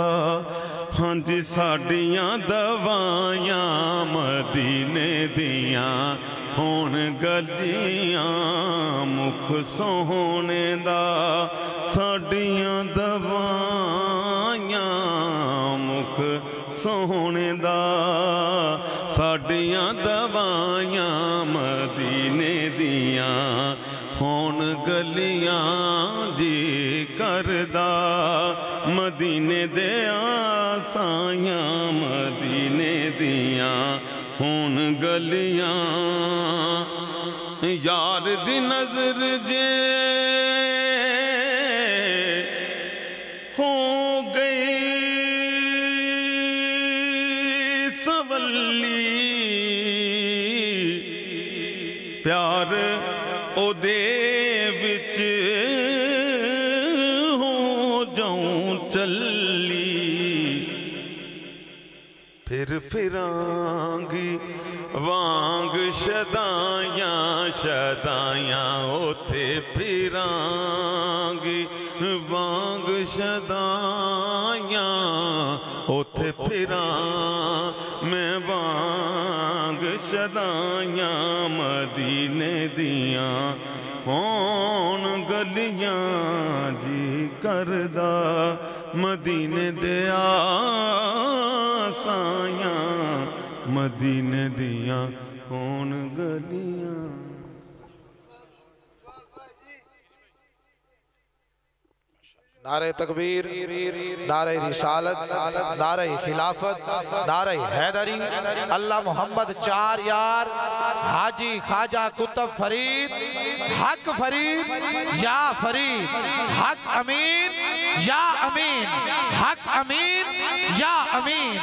ہاں جی ساڑیاں دوائیاں مدینے دیاں ہون گلیاں مکھ سونے دا ساڑیاں دوائیاں مکھ سونے دا ساڑیاں دوائیاں مدینے دیاں ہون گلیاں جی کردہ مدینے دیاں سایاں مدینے دیاں ہون گلیاں یار دی نظر جے ہو گئی سولی پیار او دے وچ ہو جاؤں چلی پھر پھرانگی وانگ شدائیاں شدائیاں اوتھے پھرانگی وانگ شدائیاں اوتھے پھران میں وانگ شدائیاں مدینے دیاں کون گلیاں جی کردہ مدینے دیا سایاں مدینے دیاں کون گلیاں نعرہ تکبیر، نعرہ رسالت، نعرہ خلافت، نعرہ حیدری، اللہ محمد چار یار، حاجی خواجہ کتب فرید، حق فرید یا فرید، حق امین یا امین، حق امین یا امین،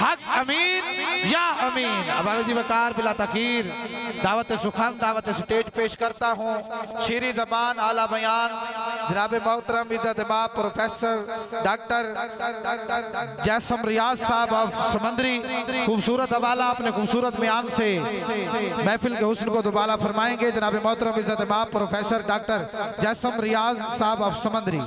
حق امین یا امین۔ اب آوازی وقار بلا تاخیر دعوت سخن، دعوت سٹیج پیش کرتا ہوں۔ شیریں زبان اعلیٰ بیان جناب محترم عزت مآب پروفیسر ڈاکٹر جیسم ریاض صاحب آف سمندری خوبصورت حوالہ اپنے خوبصورت بیان سے محفل کے حسن کو دوبالا فرمائیں گے۔ جناب محترم عزت مآب پروفیسر ڈاکٹر جیسم ریاض صاحب آف سمندری۔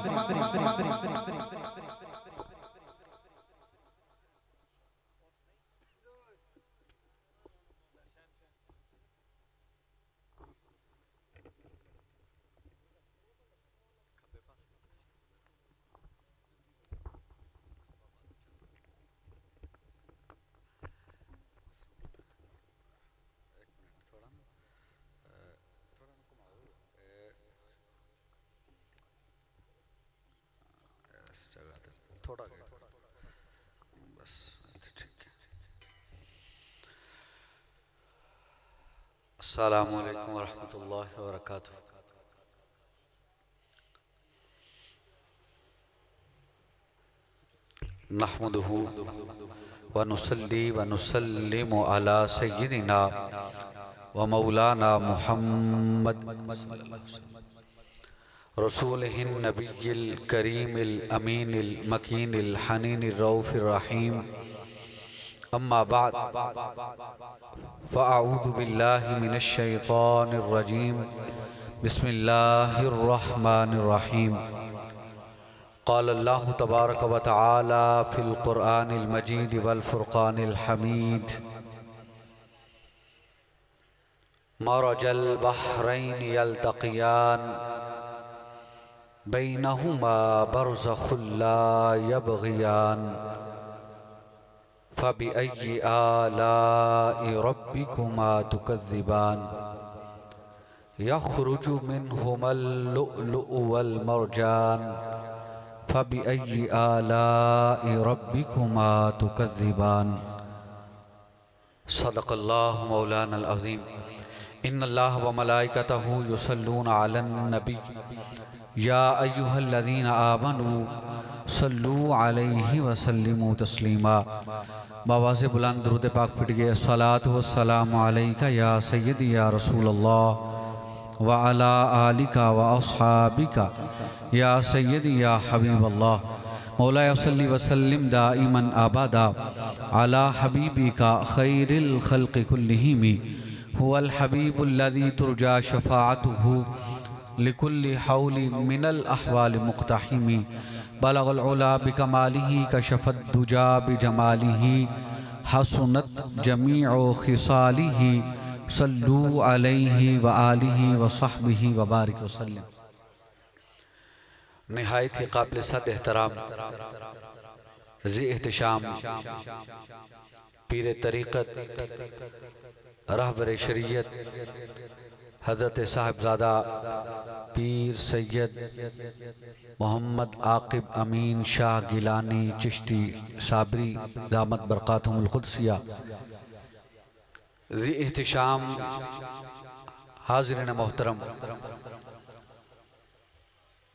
السلام علیکم ورحمۃ اللہ وبرکاتہ۔ نحمدہ ونصلی ونسلم علی سیدنا ومولانا محمد رسولہ النبی الکریم الامین المکین الحنین الرؤوف الرحیم، اما بعد فاعوذ باللہ من الشیطان الرجیم، بسم اللہ الرحمن الرحیم۔ قال اللہ تبارک و تعالی فی القرآن المجید والفرقان الحمید، مرج البحرین یلتقیان بینہما برزخ لا یبغیان، فبأي آلاء ربكما تكذبان، يخرج منهما اللؤلؤ والمرجان، فبأي آلاء ربكما تكذبان۔ صدق اللہ مولانا العظیم۔ ان اللہ وملائکتہ یصلون علی النبی یا ایہا الذین آمنوا صلو علیہ وسلموا تسلیما۔ بآواز بلند درود پاک پڑھیے۔ الصلاۃ والسلام علیکہ یا سیدی یا رسول اللہ وعلی آلک واصحابک یا سیدی یا حبیب اللہ۔ مولا صلی وسلم دائما ابدا علی حبیبک خیر الخلق کلہم، هو الحبیب الذی ترجى شفاعته لكل حول من الأحوال مقتحم، بلغ العلا بکمالہ کشف الدجا بجمالہ، حسنت جمیع خصالہ، صلو علیہ وآلہ وصحبہ وبارک وسلم۔ نہایت ہی قابل صد احترام ذی احتشام پیر طریقت رہبر شریعت حضرت صاحبزادہ پیر سید محمد عاقب امین شاہ گیلانی چشتی صابری دامت برکاتہم القدسیہ ذی احتشام حاضرین محترم،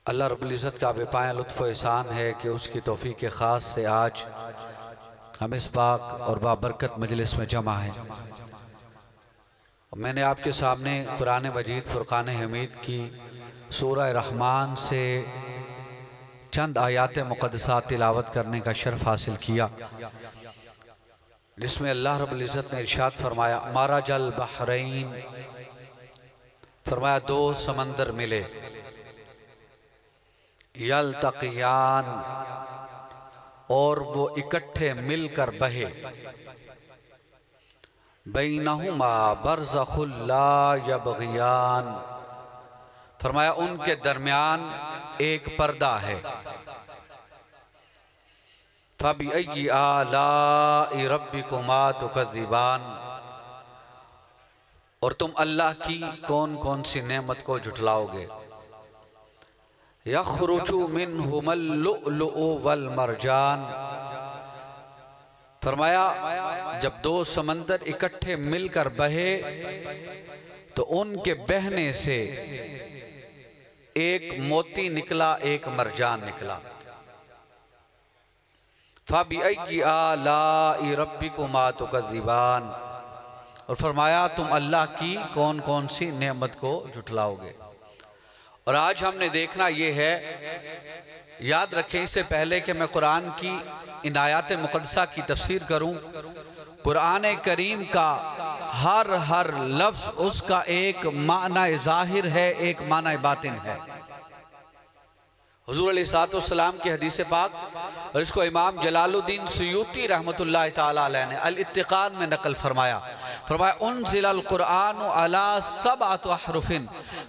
اللہ رب العزت کا بے پایہ لطف و احسان ہے کہ اس کی توفیق خاص سے آج ہم اس پاک اور بابرکت مجلس میں جمع ہیں۔ میں نے آپ کے سامنے قرآن مجید فرقان حمید کی سورہ رحمان سے چند آیات مقدسات تلاوت کرنے کا شرف حاصل کیا، جس میں اللہ رب العزت نے ارشاد فرمایا مرج البحرین، فرمایا دو سمندر ملے، یلتقیان، اور وہ اکٹھے مل کر بہے، بینہما برزخ لا یبغیان، فرمایا ان کے درمیان ایک پردہ ہے، فَبِأَيِّ آلَاءِ رَبِّكُمَا تُكَذِّبَانِ، اور تم اللہ کی کون کون سی نعمت کو جھٹلاؤ گے، یخرج منہم اللؤلؤ والمرجان، فرمایا جب دو سمندر اکٹھے مل کر بہے تو ان کے بہنے سے ایک موتی نکلا، ایک مرجان نکلا، فَبِأَيِّ آلَاءِ رَبِّكُمَا تُكَذِّبَانِ، اور فرمایا تم اللہ کی کون کون سی نعمت کو جھٹلاؤ گے۔ اور آج ہم نے دیکھنا یہ ہے، یاد رکھیں اس سے پہلے کہ میں قرآن کی ان آیات مقدسہ کی تفسیر کروں، قرآن کریم کا ہر لفظ اس کا ایک معنی ظاہر ہے، ایک معنی باطن ہے۔ حضور علیہ السلام کی حدیث پاک، اور اس کو امام جلال الدین سیوطی رحمت اللہ تعالیٰ علیہ نے الاتقان میں نقل فرمایا، انزل القرآن علی 7 احرف،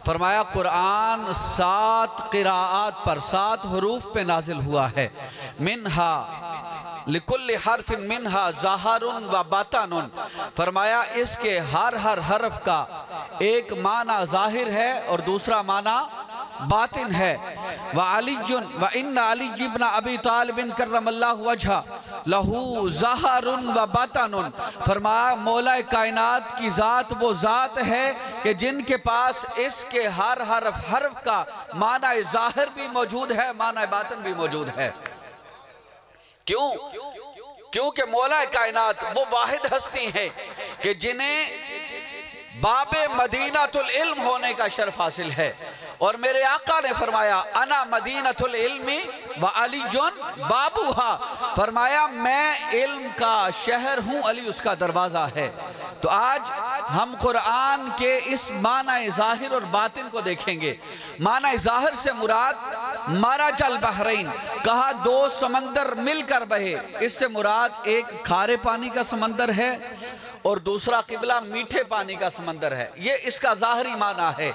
فرمایا قرآن 7 قراءات پر 7 حروف پہ نازل ہوا ہے، منہا لکل حرف منہا ظاہر و باطن، فرمایا اس کے ہر حرف کا ایک معنی ظاہر ہے اور دوسرا معنی باطن ہے۔ وَإِنَّ عَلِيِّ بْنَ أَبِي طَالِبٍ كَرَّمَ اللَّهُ وَجْهَهُ لَهُ ظَهَرٌ وَبَاطِنٌ، فرمایا مولا کائنات کی ذات وہ ذات ہے کہ جن کے پاس اس کے ہر حرف کا معنی ظاہر بھی موجود ہے، معنی باطن بھی موجود ہے۔ کیونکہ مولا کائنات وہ واحد ہستی ہے کہ جنہیں باب مدینۃ العلم ہونے کا شرف حاصل ہے، اور میرے آقا نے فرمایا انا مدینۃ العلم وعلی بابوہا، فرمایا میں علم کا شہر ہوں، علی اس کا دروازہ ہے۔ تو آج ہم قرآن کے اس معنی ظاہر اور باطن کو دیکھیں گے۔ معنی ظاہر سے مراد مرج البحرین، کہا دو سمندر مل کر بہے، اس سے مراد ایک کھارے پانی کا سمندر ہے اور دوسرا قبلہ میٹھے پانی کا سمندر ہے، یہ اس کا ظاہری معنی ہے۔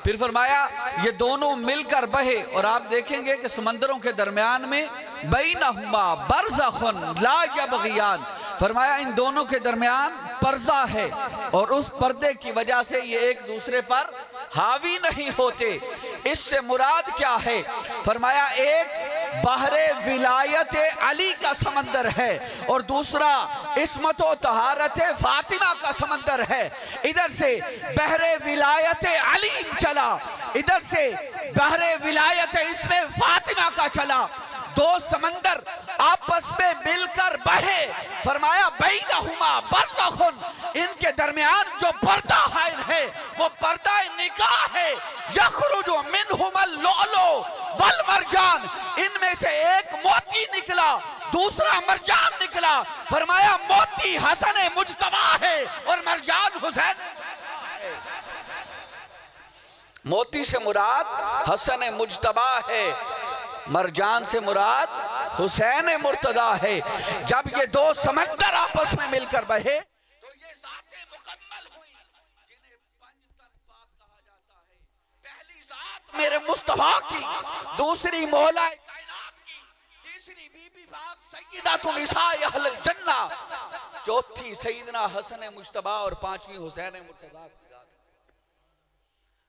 پھر فرمایا یہ دونوں مل کر بہے، اور آپ دیکھیں گے کہ سمندروں کے درمیان میں بینہما برزخ لا یبغیان، فرمایا ان دونوں کے درمیان پردہ ہے، اور اس پردے کی وجہ سے یہ ایک دوسرے پر حاوی نہیں ہوتے۔ اس سے مراد کیا ہے؟ فرمایا ایک بحر ولایت علی کا سمندر ہے اور دوسرا عصمت و طہارت فاطمہ کا سمندر ہے۔ ادھر سے بحر ولایت علی چلا، ادھر سے بحر ولایت اسم فاطمہ کا چلا، دو سمندر آپس میں مل کر بہے، فرمایا بینہما برزخ، ان کے درمیان جو پردہ حائل ہے وہ پردہ نکاح ہے، یخرج منہم اللؤلؤ والمرجان، ان میں سے ایک موتی نکلا دوسرا مرجان نکلا، فرمایا موتی حسن مجتبی ہے اور مرجان حسین ہے۔ موتی سے مراد حسن مجتبی ہے، مرجان سے مراد حسین مرتضی ہے۔ جب یہ دو سمندر آپس میں مل کر بہے تو یہ ذاتیں مکمل ہوئی جنہیں پنج تن پاک کہا جاتا ہے۔ پہلی ذات میرے مصطفیٰ کی، دوسری مولا کائنات کی، تیسری بی بی پاک سیدۃ نساء اہل الجنہ، چوتھی سیدنا حسن مجتبی اور پانچویں حسین مرتضی کی ذات۔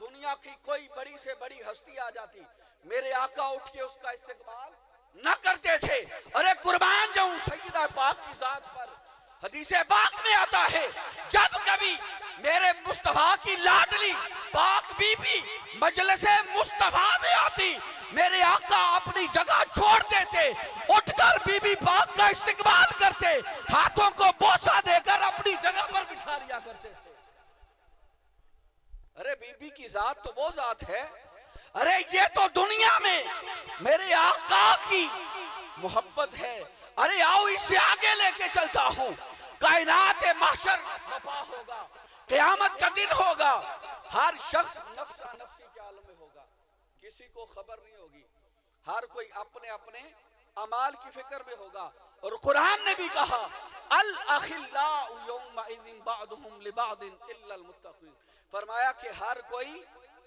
دنیا کی کوئی بڑی سے بڑی ہستی آ جاتی، میرے آقا اٹھ کے اس کا استقبال نہ کرتے تھے۔ ارے قربان جاؤں سیدہ پاک کی ذات پر، حدیث پاک میں آتا ہے جب کبھی میرے مصطفیٰ کی لاڈلی پاک بی بی مجلس مصطفیٰ میں آتی، میرے آقا اپنی جگہ چھوڑ دیتے، اٹھ کر بی بی پاک کا استقبال کرتے، ہاتھوں کو بوسہ دے کر اپنی جگہ پر بٹھا لیا کرتے تھے۔ ارے بی بی کی ذات تو وہ ذات ہے، ارے یہ تو دنیا میں میرے آقا کی محبت ہے۔ ارے آؤ اس سے آگے لے کے چلتا ہوں، کائنات محشر وفا ہوگا، قیامت کا دن ہوگا، ہر شخص نفسا نفسی کے عالم میں ہوگا، کسی کو خبر نہیں ہوگی، ہر کوئی اپنے اپنے اعمال کی فکر میں ہوگا۔ اور قرآن نے بھی کہا الاخلاء یومئذ بعضهم لبعض الا المتقین، فرمایا کہ ہر کوئی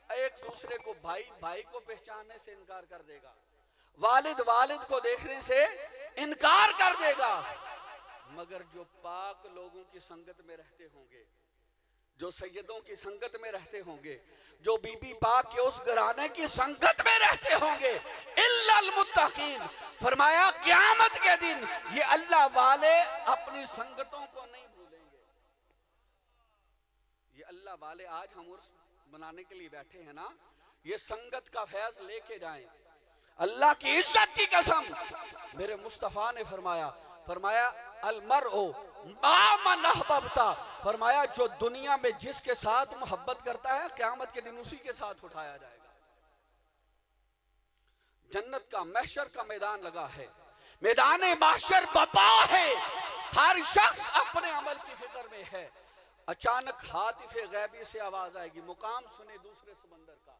ایک دوسرے کو بھائی کو پہچاننے سے انکار کر دے گا، والد کو دیکھنے سے انکار کر دے گا، مگر جو پاک لوگوں کی سنگت میں رہتے ہوں گے، جو سیدوں کی سنگت میں رہتے ہوں گے، جو بی بی پاک کے اس گھرانے کی سنگت میں رہتے ہوں گے، الا المتقین، فرمایا قیامت کے دن یہ اللہ والے اپنی سنگتوں کو نہیں بھولیں گے۔ یہ اللہ والے آج ہم عرس منانے کے لیے بیٹھے ہیں نا، یہ سنگت کا فیض لے کے جائیں۔ اللہ کی عزت کی قسم میرے مصطفیٰ نے فرمایا المرء ما من احببتا، فرمایا جو دنیا میں جس کے ساتھ محبت کرتا ہے قیامت کے دن اسی کے ساتھ اٹھایا جائے گا۔ جنت کا محشر کا میدان لگا ہے، میدان محشر بپا ہے، ہر شخص اپنے عمل کی فکر میں ہے۔ اچانک ہاتف غیبی سے آواز آئے گی، مقام سنے دوسرے سمندر کا،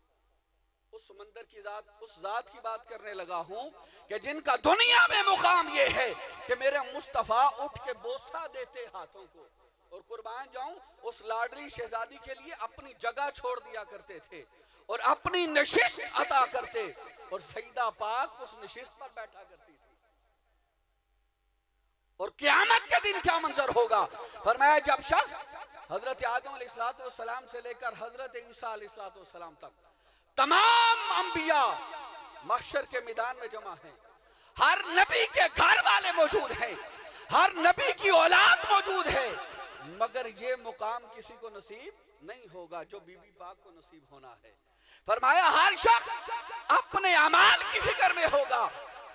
اس سمندر کی ذات، اس ذات کی بات کرنے لگا ہوں کہ جن کا دنیا میں مقام یہ ہے کہ میرے مصطفیٰ اٹھ کے بوسہ دیتے ہاتھوں کو، اور قربان جاؤں اس لاڈلی شہزادی کے لیے اپنی جگہ چھوڑ دیا کرتے تھے اور اپنی نشست عطا کرتے، اور سیدہ پاک اس نشست پر بیٹھا کرتی تھی۔ اور قیامت کے دن کیا منظر ہوگا؟ فرمایا جب شخص حضرت آدم علیہ السلام سے لے کر حضرت عیسیٰ علیہ السلام تک تمام انبیاء محشر کے میدان میں جمع ہیں، ہر نبی کے گھر والے موجود ہیں، ہر نبی کی اولاد موجود ہے، مگر یہ مقام کسی کو نصیب نہیں ہوگا جو بی بی پاک کو نصیب ہونا ہے۔ فرمایا ہر شخص اپنے اعمال کی فکر میں ہوگا،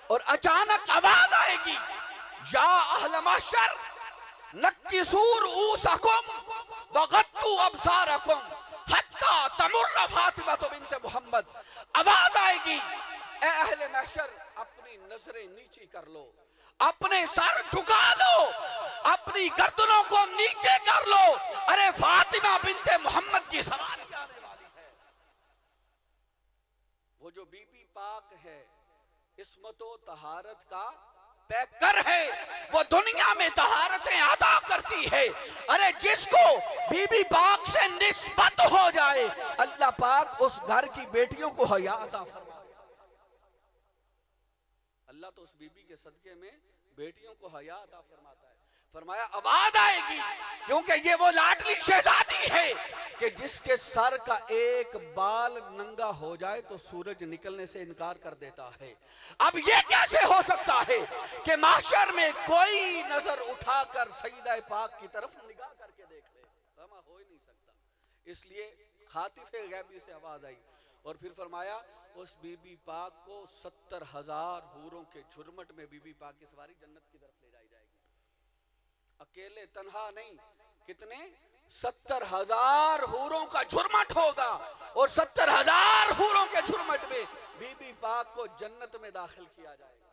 اور اچانک آواز آئے گی یا اہل محشر نکسوا رؤوسکم وغطوا ابصارکم حتی تمر فاطمہ بنت محمد، آواز آئے گی اے اہل محشر اپنی نظریں نیچی کر لو، اپنے سر جھکا لو، اپنی گردنوں کو نیچے کر لو، ارے فاطمہ بنت محمد کی سواری آنے والی ہے۔ وہ جو بی بی پاک ہے عصمت و طہارت کا پیکر ہے، وہ دنیا میں طہارتیں ادا کرتی ہے، ارے جس کو بی بی پاک سے نسبت ہو جائے اللہ پاک اس گھر کی بیٹیوں کو حیا عطا فرما دے۔ اللہ تو اس بی بی کے صدقے میں بیٹیوں کو حیا عطا فرماتا ہے۔ فرمایا آواز آئے گی کیونکہ یہ وہ لاڈلی شہزادی ہے کہ جس کے سر کا ایک بال ننگا ہو جائے تو سورج نکلنے سے انکار کر دیتا ہے۔ اب یہ کیسے ہو سکتا ہے کہ محشر میں کوئی نظر اٹھا کر سیدہ پاک کی طرف نگاہ کر کے دیکھ لے؟ ہو ہی نہیں سکتا۔ اس لیے خاطف غیبی سے آواز آئی، اور پھر فرمایا اس بی بی پاک کو 70,000 حوروں کے جھرمٹ میں بی بی پاک کی سواری جنت کی طرف لے جائی جائے گی۔ اکیلے تنہا نہیں، کتنے 70,000 حوروں کا جھرمٹ ہوگا، اور 70,000 حوروں کے جھرمٹ میں بی بی پاک کو جنت میں داخل کیا جائے گا۔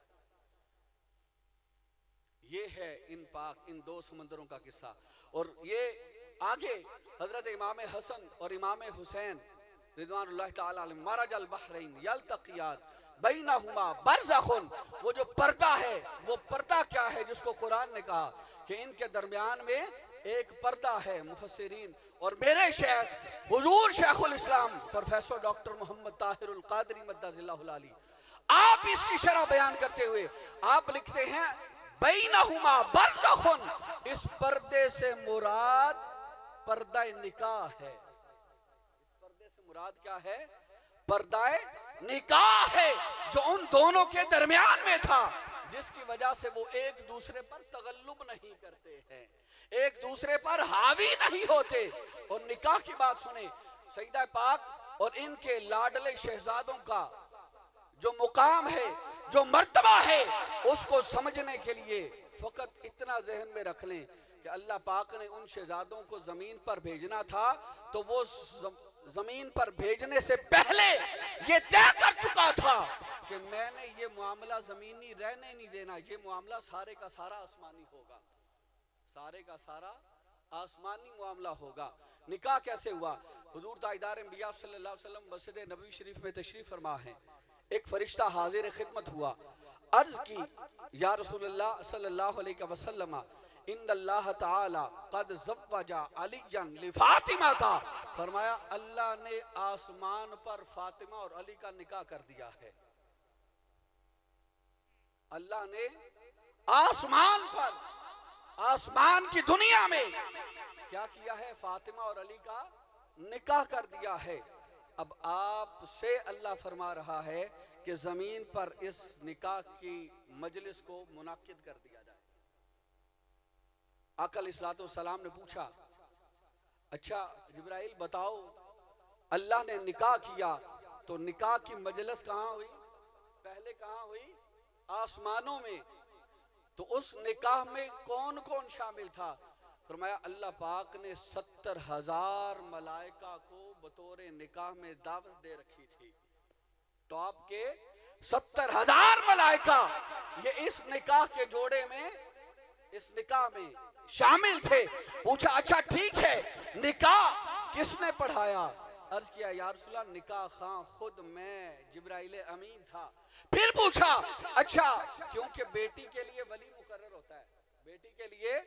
یہ ہے ان دو سمندروں کا قصہ۔ اور یہ آگے حضرت امام حسن اور امام حسین رضوان اللہ تعالی علیہ مرج البحرین یلتقیان بینہما برزخ، وہ جو پردہ ہے، وہ پردہ کیا ہے جس کو قرآن نے کہا کہ ان کے درمیان میں ایک پردہ ہے۔ مفسرین اور میرے شیخ حضور شیخ الاسلام پروفیسر ڈاکٹر محمد طاہر القادری مدد اللہ العالی، آپ اس کی شرح بیان کرتے ہوئے آپ لکھتے ہیں بینہما برزخ، اس پردے سے مراد پردہ نکاح ہے۔ سے مراد کیا ہے؟ پردہ نکاح ہے جو ان دونوں کے درمیان میں تھا، جس کی وجہ سے وہ ایک دوسرے پر تغلب نہیں کرتے ہیں، ایک دوسرے پر حاوی نہیں ہوتے۔ اور نکاح کی بات سنیں، سیدہ پاک اور ان کے لاڈلے شہزادوں کا جو مقام ہے، جو مرتبہ ہے، اس کو سمجھنے کے لیے فقط اتنا ذہن میں رکھ لیں کہ اللہ پاک نے ان شہزادوں کو زمین پر بھیجنا تھا تو وہ زمین پر بھیجنے سے پہلے یہ طے کر چکا تھا کہ میں نے یہ معاملہ زمینی رہنے نہیں دینا، یہ معاملہ سارے کا سارا آسمانی ہوگا، سارے کا سارا آسمانی معاملہ ہوگا۔ نکاح کیسے ہوا؟ حضور تاجدار انبیاء صلی اللہ علیہ وسلم مسجد نبوی شریف میں تشریف فرما ہیں، ایک فرشتہ حاضر خدمت ہوا، عرض کی یا رسول اللہ صلی اللہ علیہ وسلم ان اللہ تعالی قد زوج علیٰ لفاطمہ تھا، فرمایا اللہ نے آسمان پر فاطمہ اور علی کا نکاح کر دیا ہے۔ اللہ نے آسمان پر، آسمان کی دنیا میں کیا کیا ہے؟ فاطمہ اور علی کا نکاح کر دیا ہے۔ اب آپ سے اللہ فرما رہا ہے کہ زمین پر اس نکاح کی مجلس کو منعقد کر دیا جائے۔ آقا علیہ السلام نے پوچھا، اچھا جبرائیل بتاؤ، اللہ نے نکاح کیا تو نکاح کی مجلس کہاں ہوئی؟ پہلے کہاں ہوئی؟ آسمانوں میں۔ تو اس نکاح میں کون کون شامل تھا؟ فرمایا اللہ پاک نے 70,000 ملائکہ کو بطور نکاح میں دعوت دے رکھی تھی۔ ٹاپ کے 70,000 ملائکہ یہ اس نکاح کے جوڑے میں، اس نکاح میں شامل تھے۔ پوچھا اچھا ٹھیک ہے، نکاح کس نے پڑھایا؟ عرض کیا یا رسول اللہ نکاح خواں خود میں جبرائیل امین تھا۔ پھر پوچھا اچھا کیونکہ بیٹی کے لیے ولی مقرر ہوتا ہے، بیٹی کے لیے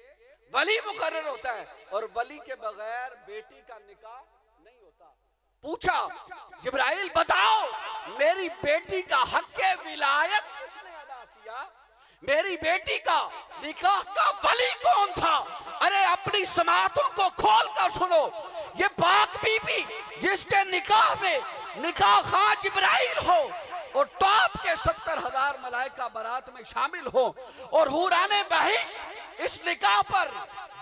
ولی مقرر ہوتا ہے اور ولی کے بغیر بیٹی کا نکاح نہیں ہوتا۔ پوچھا جبرائیل بتاؤ میری بیٹی کا حق ولایت کس نے ادا کیا؟ میری بیٹی کا نکاح کا ولی کون تھا؟ ارے اپنی سماعتوں کو کھول کر سنو، یہ پاک بی بی جس کے نکاح میں نکاح خواں جبرائیل ہو اور ٹاپ کے 70,000 ملائکہ برات میں شامل ہو اور حوران بہشت اس نکاح پر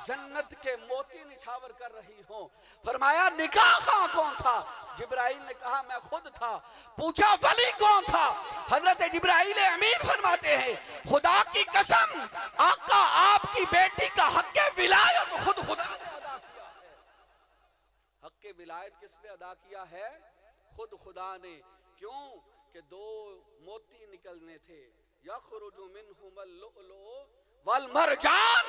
جنت کے موتی نچھاور کر رہی ہوں، فرمایا نکاح خواں کون تھا؟ جبرائیل نے کہا میں خود تھا۔ پوچھا ولی کون تھا؟ حضرت جبرائیل امین فرماتے ہیں خدا کی قسم آقا آپ کی بیٹی کا حق ولایت خود خدا نے ادا کیا ہے۔ حق ولایت کس نے ادا کیا ہے؟ خود خدا نے۔ کیوں کہ 2 موتی نکلنے تھے، یخرج منہم اللؤلؤ والمرجان،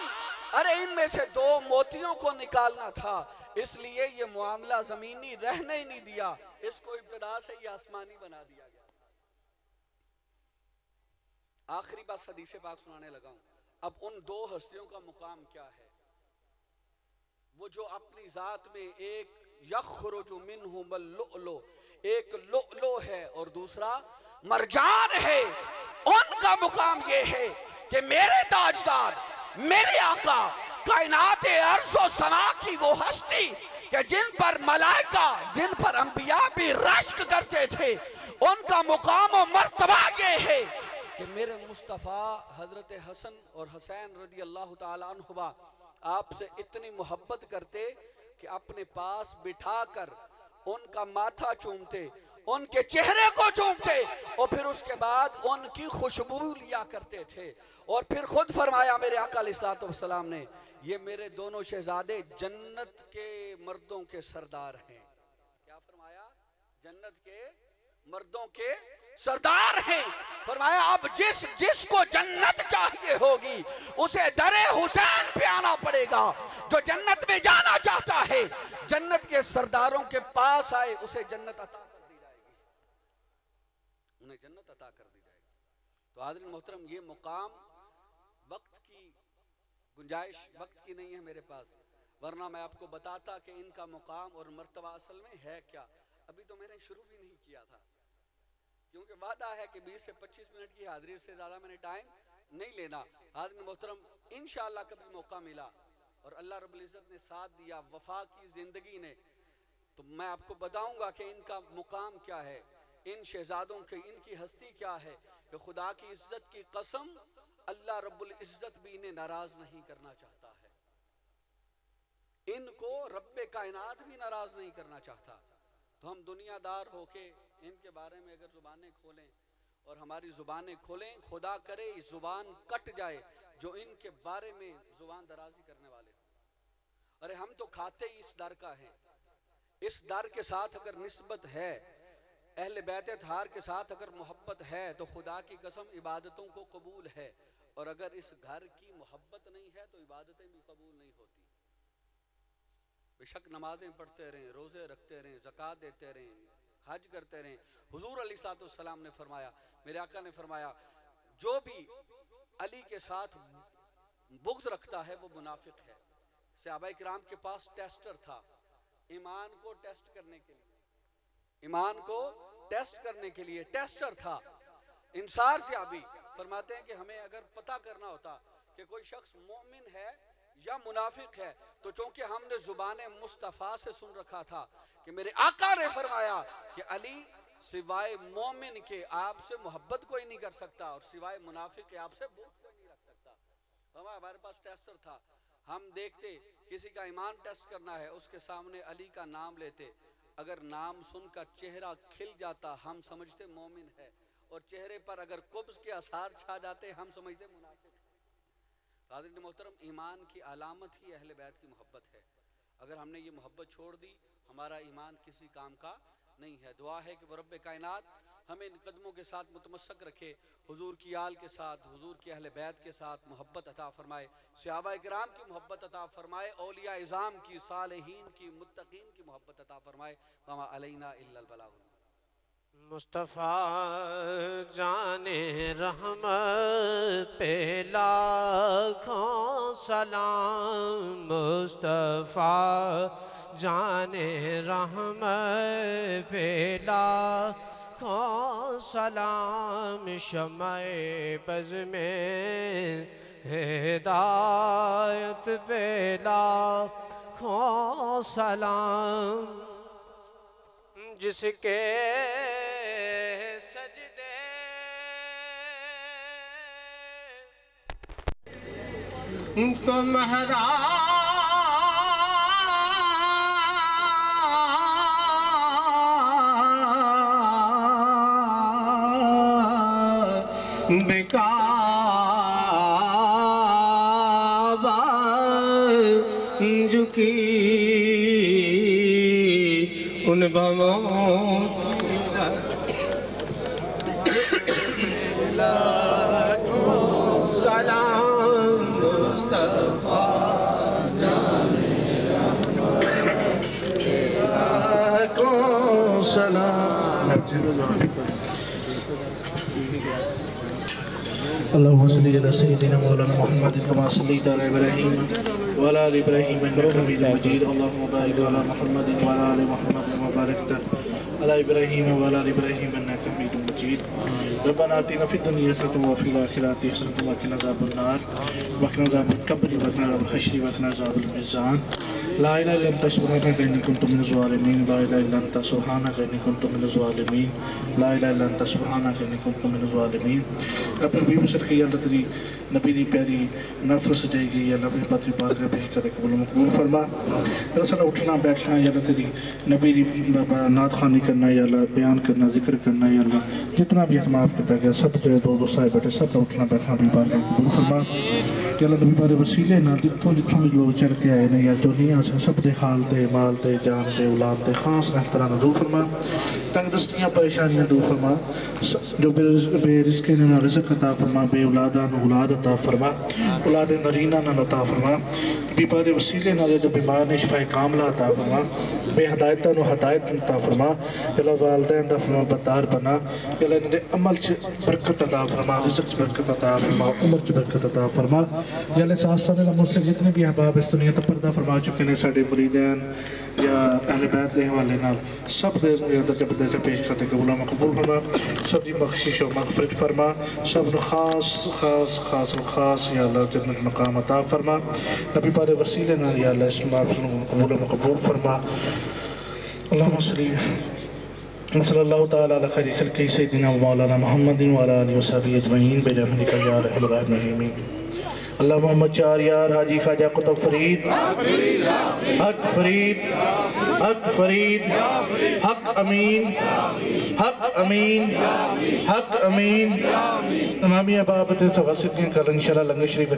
ارے ان میں سے 2 موتیوں کو نکالنا تھا، اس لیے یہ معاملہ زمینی رہنے ہی نہیں دیا، اس کو ابتدا سے ہی آسمانی بنا دیا گیا۔ آخری بات حدیث پاک سنانے لگا ہوں۔ اب ان 2 ہستیوں کا مقام کیا ہے؟ وہ جو اپنی ذات میں ایک یخرج منہم اللؤلؤ، ایک لؤلؤ ہے اور دوسرا مرجان ہے، ان کا مقام یہ ہے کہ میرے تاجدار، میرے آقا، کائنات ارض و سما کی وہ ہستی کہ جن پر ملائکہ، جن پر انبیاء بھی رشک کرتے تھے، ان کا مقام و مرتبہ یہ ہے کہ میرے مصطفیٰ حضرت حسن اور حسین رضی اللہ تعالیٰ عنہما آپ سے اتنی محبت کرتے کہ اپنے پاس بٹھا کر ان کا ماتھا چومتے، ان کے چہرے کو چومتے اور پھر اس کے بعد ان کی خوشبو لیا کرتے تھے۔ اور پھر خود فرمایا میرے آقا علیہ السلام نے یہ میرے دونوں شہزادے جنت کے مردوں کے سردار ہیں۔ کیا فرمایا؟ جنت کے مردوں کے سردار ہیں۔ فرمایا اب جس کو جنت چاہیے ہوگی اسے در حسین پہ آنا پڑے گا، جو جنت میں جانا چاہتا ہے جنت کے سرداروں کے پاس آئے اسے جنت عطا کر دی جائے گی، انہیں جنت عطا کر دی جائے گی۔ تو حاضرین محترم یہ مقام وقت کی گنجائش وقت کی نہیں ہے میرے پاس، ورنہ میں آپ کو بتاتا کہ ان کا مقام اور مرتبہ اصل میں ہے کیا۔ ابھی تو میں نے شروع بھی نہیں کیا تھا کیونکہ وعدہ ہے کہ 20 سے 25 منٹ کی حاضری سے زیادہ میں نے ٹائم نہیں لینا۔ حاضرین محترم انشاءاللہ کبھی موقع ملا اور اللہ رب العزت نے ساتھ دیا، وفا کی زندگی نے تو میں آپ کو بتاؤں گا کہ ان کا مقام کیا ہے، ان شہزادوں کی ان کی ہستی کیا ہے، کہ خدا کی عزت کی قسم اللہ رب العزت بھی انہیں ناراض نہیں کرنا چاہتا ہے، ان کو رب کائنات بھی ناراض نہیں کرنا چاہتا۔ تو ہم دنیا دار ہو کے ان کے بارے میں اگر زبانیں کھولیں اور ہماری زبانیں کھولیں، خدا کرے یہ زبان کٹ جائے جو ان کے بارے میں زبان درازی کرنے والے ہوں۔ ارے ہم تو کھاتے ہی اس در کا ہیں، اس در کے ساتھ اگر نسبت ہے، اہل بیت اطہار کے ساتھ اگر محبت ہے تو خدا کی قسم عبادتوں کو قبول ہے، اور اگر اس گھر کی محبت نہیں ہے تو عبادتیں بھی قبول نہیں ہوتی۔ بے شک نمازیں پڑھتے رہیں، روزے رکھتے رہیں، زکوٰۃ دیتے رہیں، حج کرتے رہیں۔ حضور علیہ السلام نے فرمایا، میرے آقا نے فرمایا، جو بھی علی کے ساتھ بغض رکھتا ہے وہ منافق ہے۔ صحابہ کرام کے پاس ٹیسٹر تھا ایمان کو ٹیسٹ کرنے کے لیے، ایمان کو ٹیسٹ کرنے کے لیے ٹیسٹر تھا۔ انصار صحابی فرماتے ہیں کہ ہمیں اگر پتہ کرنا ہوتا کہ کوئی شخص مومن ہے یا منافق ہے، تو چونکہ ہم نے زبان مصطفیٰ سے سن رکھا تھا کہ میرے آقا نے فرمایا کہ علی سوائے مومن کے آپ سے محبت کوئی نہیں کر سکتا، اور سوائے منافق کے آپ سے بغض کوئی نہیں رکھ سکتا۔ ہمارے پاس ٹیسٹر تھا، ہم دیکھتے کسی کا ایمان ٹیسٹ کرنا ہے، اس کے سامنے علی کا نام لیتے، اگر نام سن کر چہرہ کھل جاتا ہم سمجھتے مومن ہے، اور چہرے پر اگر قبض کے آثار چھا جاتے ہم سمجھتے منافق ہے۔ حضرت محترم، ایمان کی علامت ہی اہل بیت کی محبت ہے۔ اگر ہم نے یہ محبت چھوڑ دی ہمارا ایمان کسی کام کا نہیں ہے۔ دعا ہے کہ وہ رب کائنات ہمیں ان قدموں کے ساتھ متمسک رکھے، حضور کی آل کے ساتھ، حضور کی اہل بیت کے ساتھ محبت عطا فرمائے، صحابہ کرام کی محبت عطا فرمائے، اولیاء اعظام کی، صالحین کی، متقین کی محبت عطا فرمائے۔ وما علینا الا البلاغ۔ مصطفیٰ جان رحمت پہ لاکھوں سلام، مصطفیٰ جان رحمت پہ لاکھوں سلام، شمع بز میں ہدایت پہ لاکھوں سلام، جس کے کو مہرا بکعبہ جھکی ان بموں کی لاکھوں سلام، مصطفیٰ جان لاکھوں سلام۔ اللهم صل على سيدنا مولانا محمد كما صليت على ابراهيم وعلى ال ابراهيم انك حميد مجيد، اللهم بارك على محمد وعلى ال محمد كما باركت على ابراهيم وعلى ال ابراهيم انك حميد مجيد۔ ربنا آتنا في الدنيا حسنة وفي الآخرة حسنة وقنا عذاب النار وقنا عذاب القبر وقنا عذاب الحشر وقنا عذاب الميزان۔ لا إله إلا أنت سبحانك إني كنت من الظالمين، لا إله إلا أنت سبحانك إني كنت من الظالمين، لا إله إلا أنت سبحانك إني كنت من الظالمين۔ رب نبی بسر کی اللہ تیری نبی دی پیاری نفل سجائے گی، یا نبی پاتری بارگاہ پیش کرے قبول مقبول فرما۔ یا اللہ اٹھنا بیٹھنا، یا اللہ تیری نبی دی نعت خوانی کرنا، یا اللہ بیان کرنا، ذکر کرنا، یا اللہ جتنا بھی اہتمام کیا گیا سب جو دوست آئے بیٹھے سب کا اٹھنا بیٹھنا بھی بارگاہ قبول فرما۔ یا اللہ نبی بارے وسیلے نہ جتوں بھی لوگ چل کے آئے نے یا جو نہیں آ سب دے حال تے مال تے جان تے اولاد تے خاص احترام دور فرما، تنگ دستیاں پریشانیاں دور فرما، جو بے رزقے نے رزق عطا فرما، بے اولاداں اولاد عطا فرما، اولاد نرینہ نہ عطا فرما، بی بارے وسیلے نہ جو بیمار نے شفا کاملہ عطا فرما، بے ہدایتاں نو ہدایت عطا فرما، اللہ والدین دا فرما بردار بنا، اللہ نے عمل چ برکت عطا فرما، رزق چ برکت عطا فرما، عمر چ برکت عطا فرما۔ یا اللہ ساتھ ساتھ اللہ مسلم جتنے بھی احباب اس دنیا تے پردہ فرما چکے نے ساڈے مریدین یا اہل بیت دے حوالے نال سب دے اندر کے بدے سے پیش کرتے قبول مقبول فرما، سب دی بخشش و مغفرت فرما، سب نو خاص خاص خاص و خاص یا اللہ جنت مقام عطا فرما، نبی پارے وسیلے نال یا اللہ اس معاف قبول مقبول فرما۔ اللہم صلی اللہ تعالیٰ علی خیر خلقی سیدنا و مولانا محمد و علی آلہ و صحبہ اجمعین برحمتک یا ارحم الراحمین۔ اللہ محمد چار یار حاجی خواجہ قطب فرید، حق فرید، حق فرید، حق امین، حق امین، حق امین۔ تمامی ابابت سواسطین کل انشاءاللہ لنگر شریف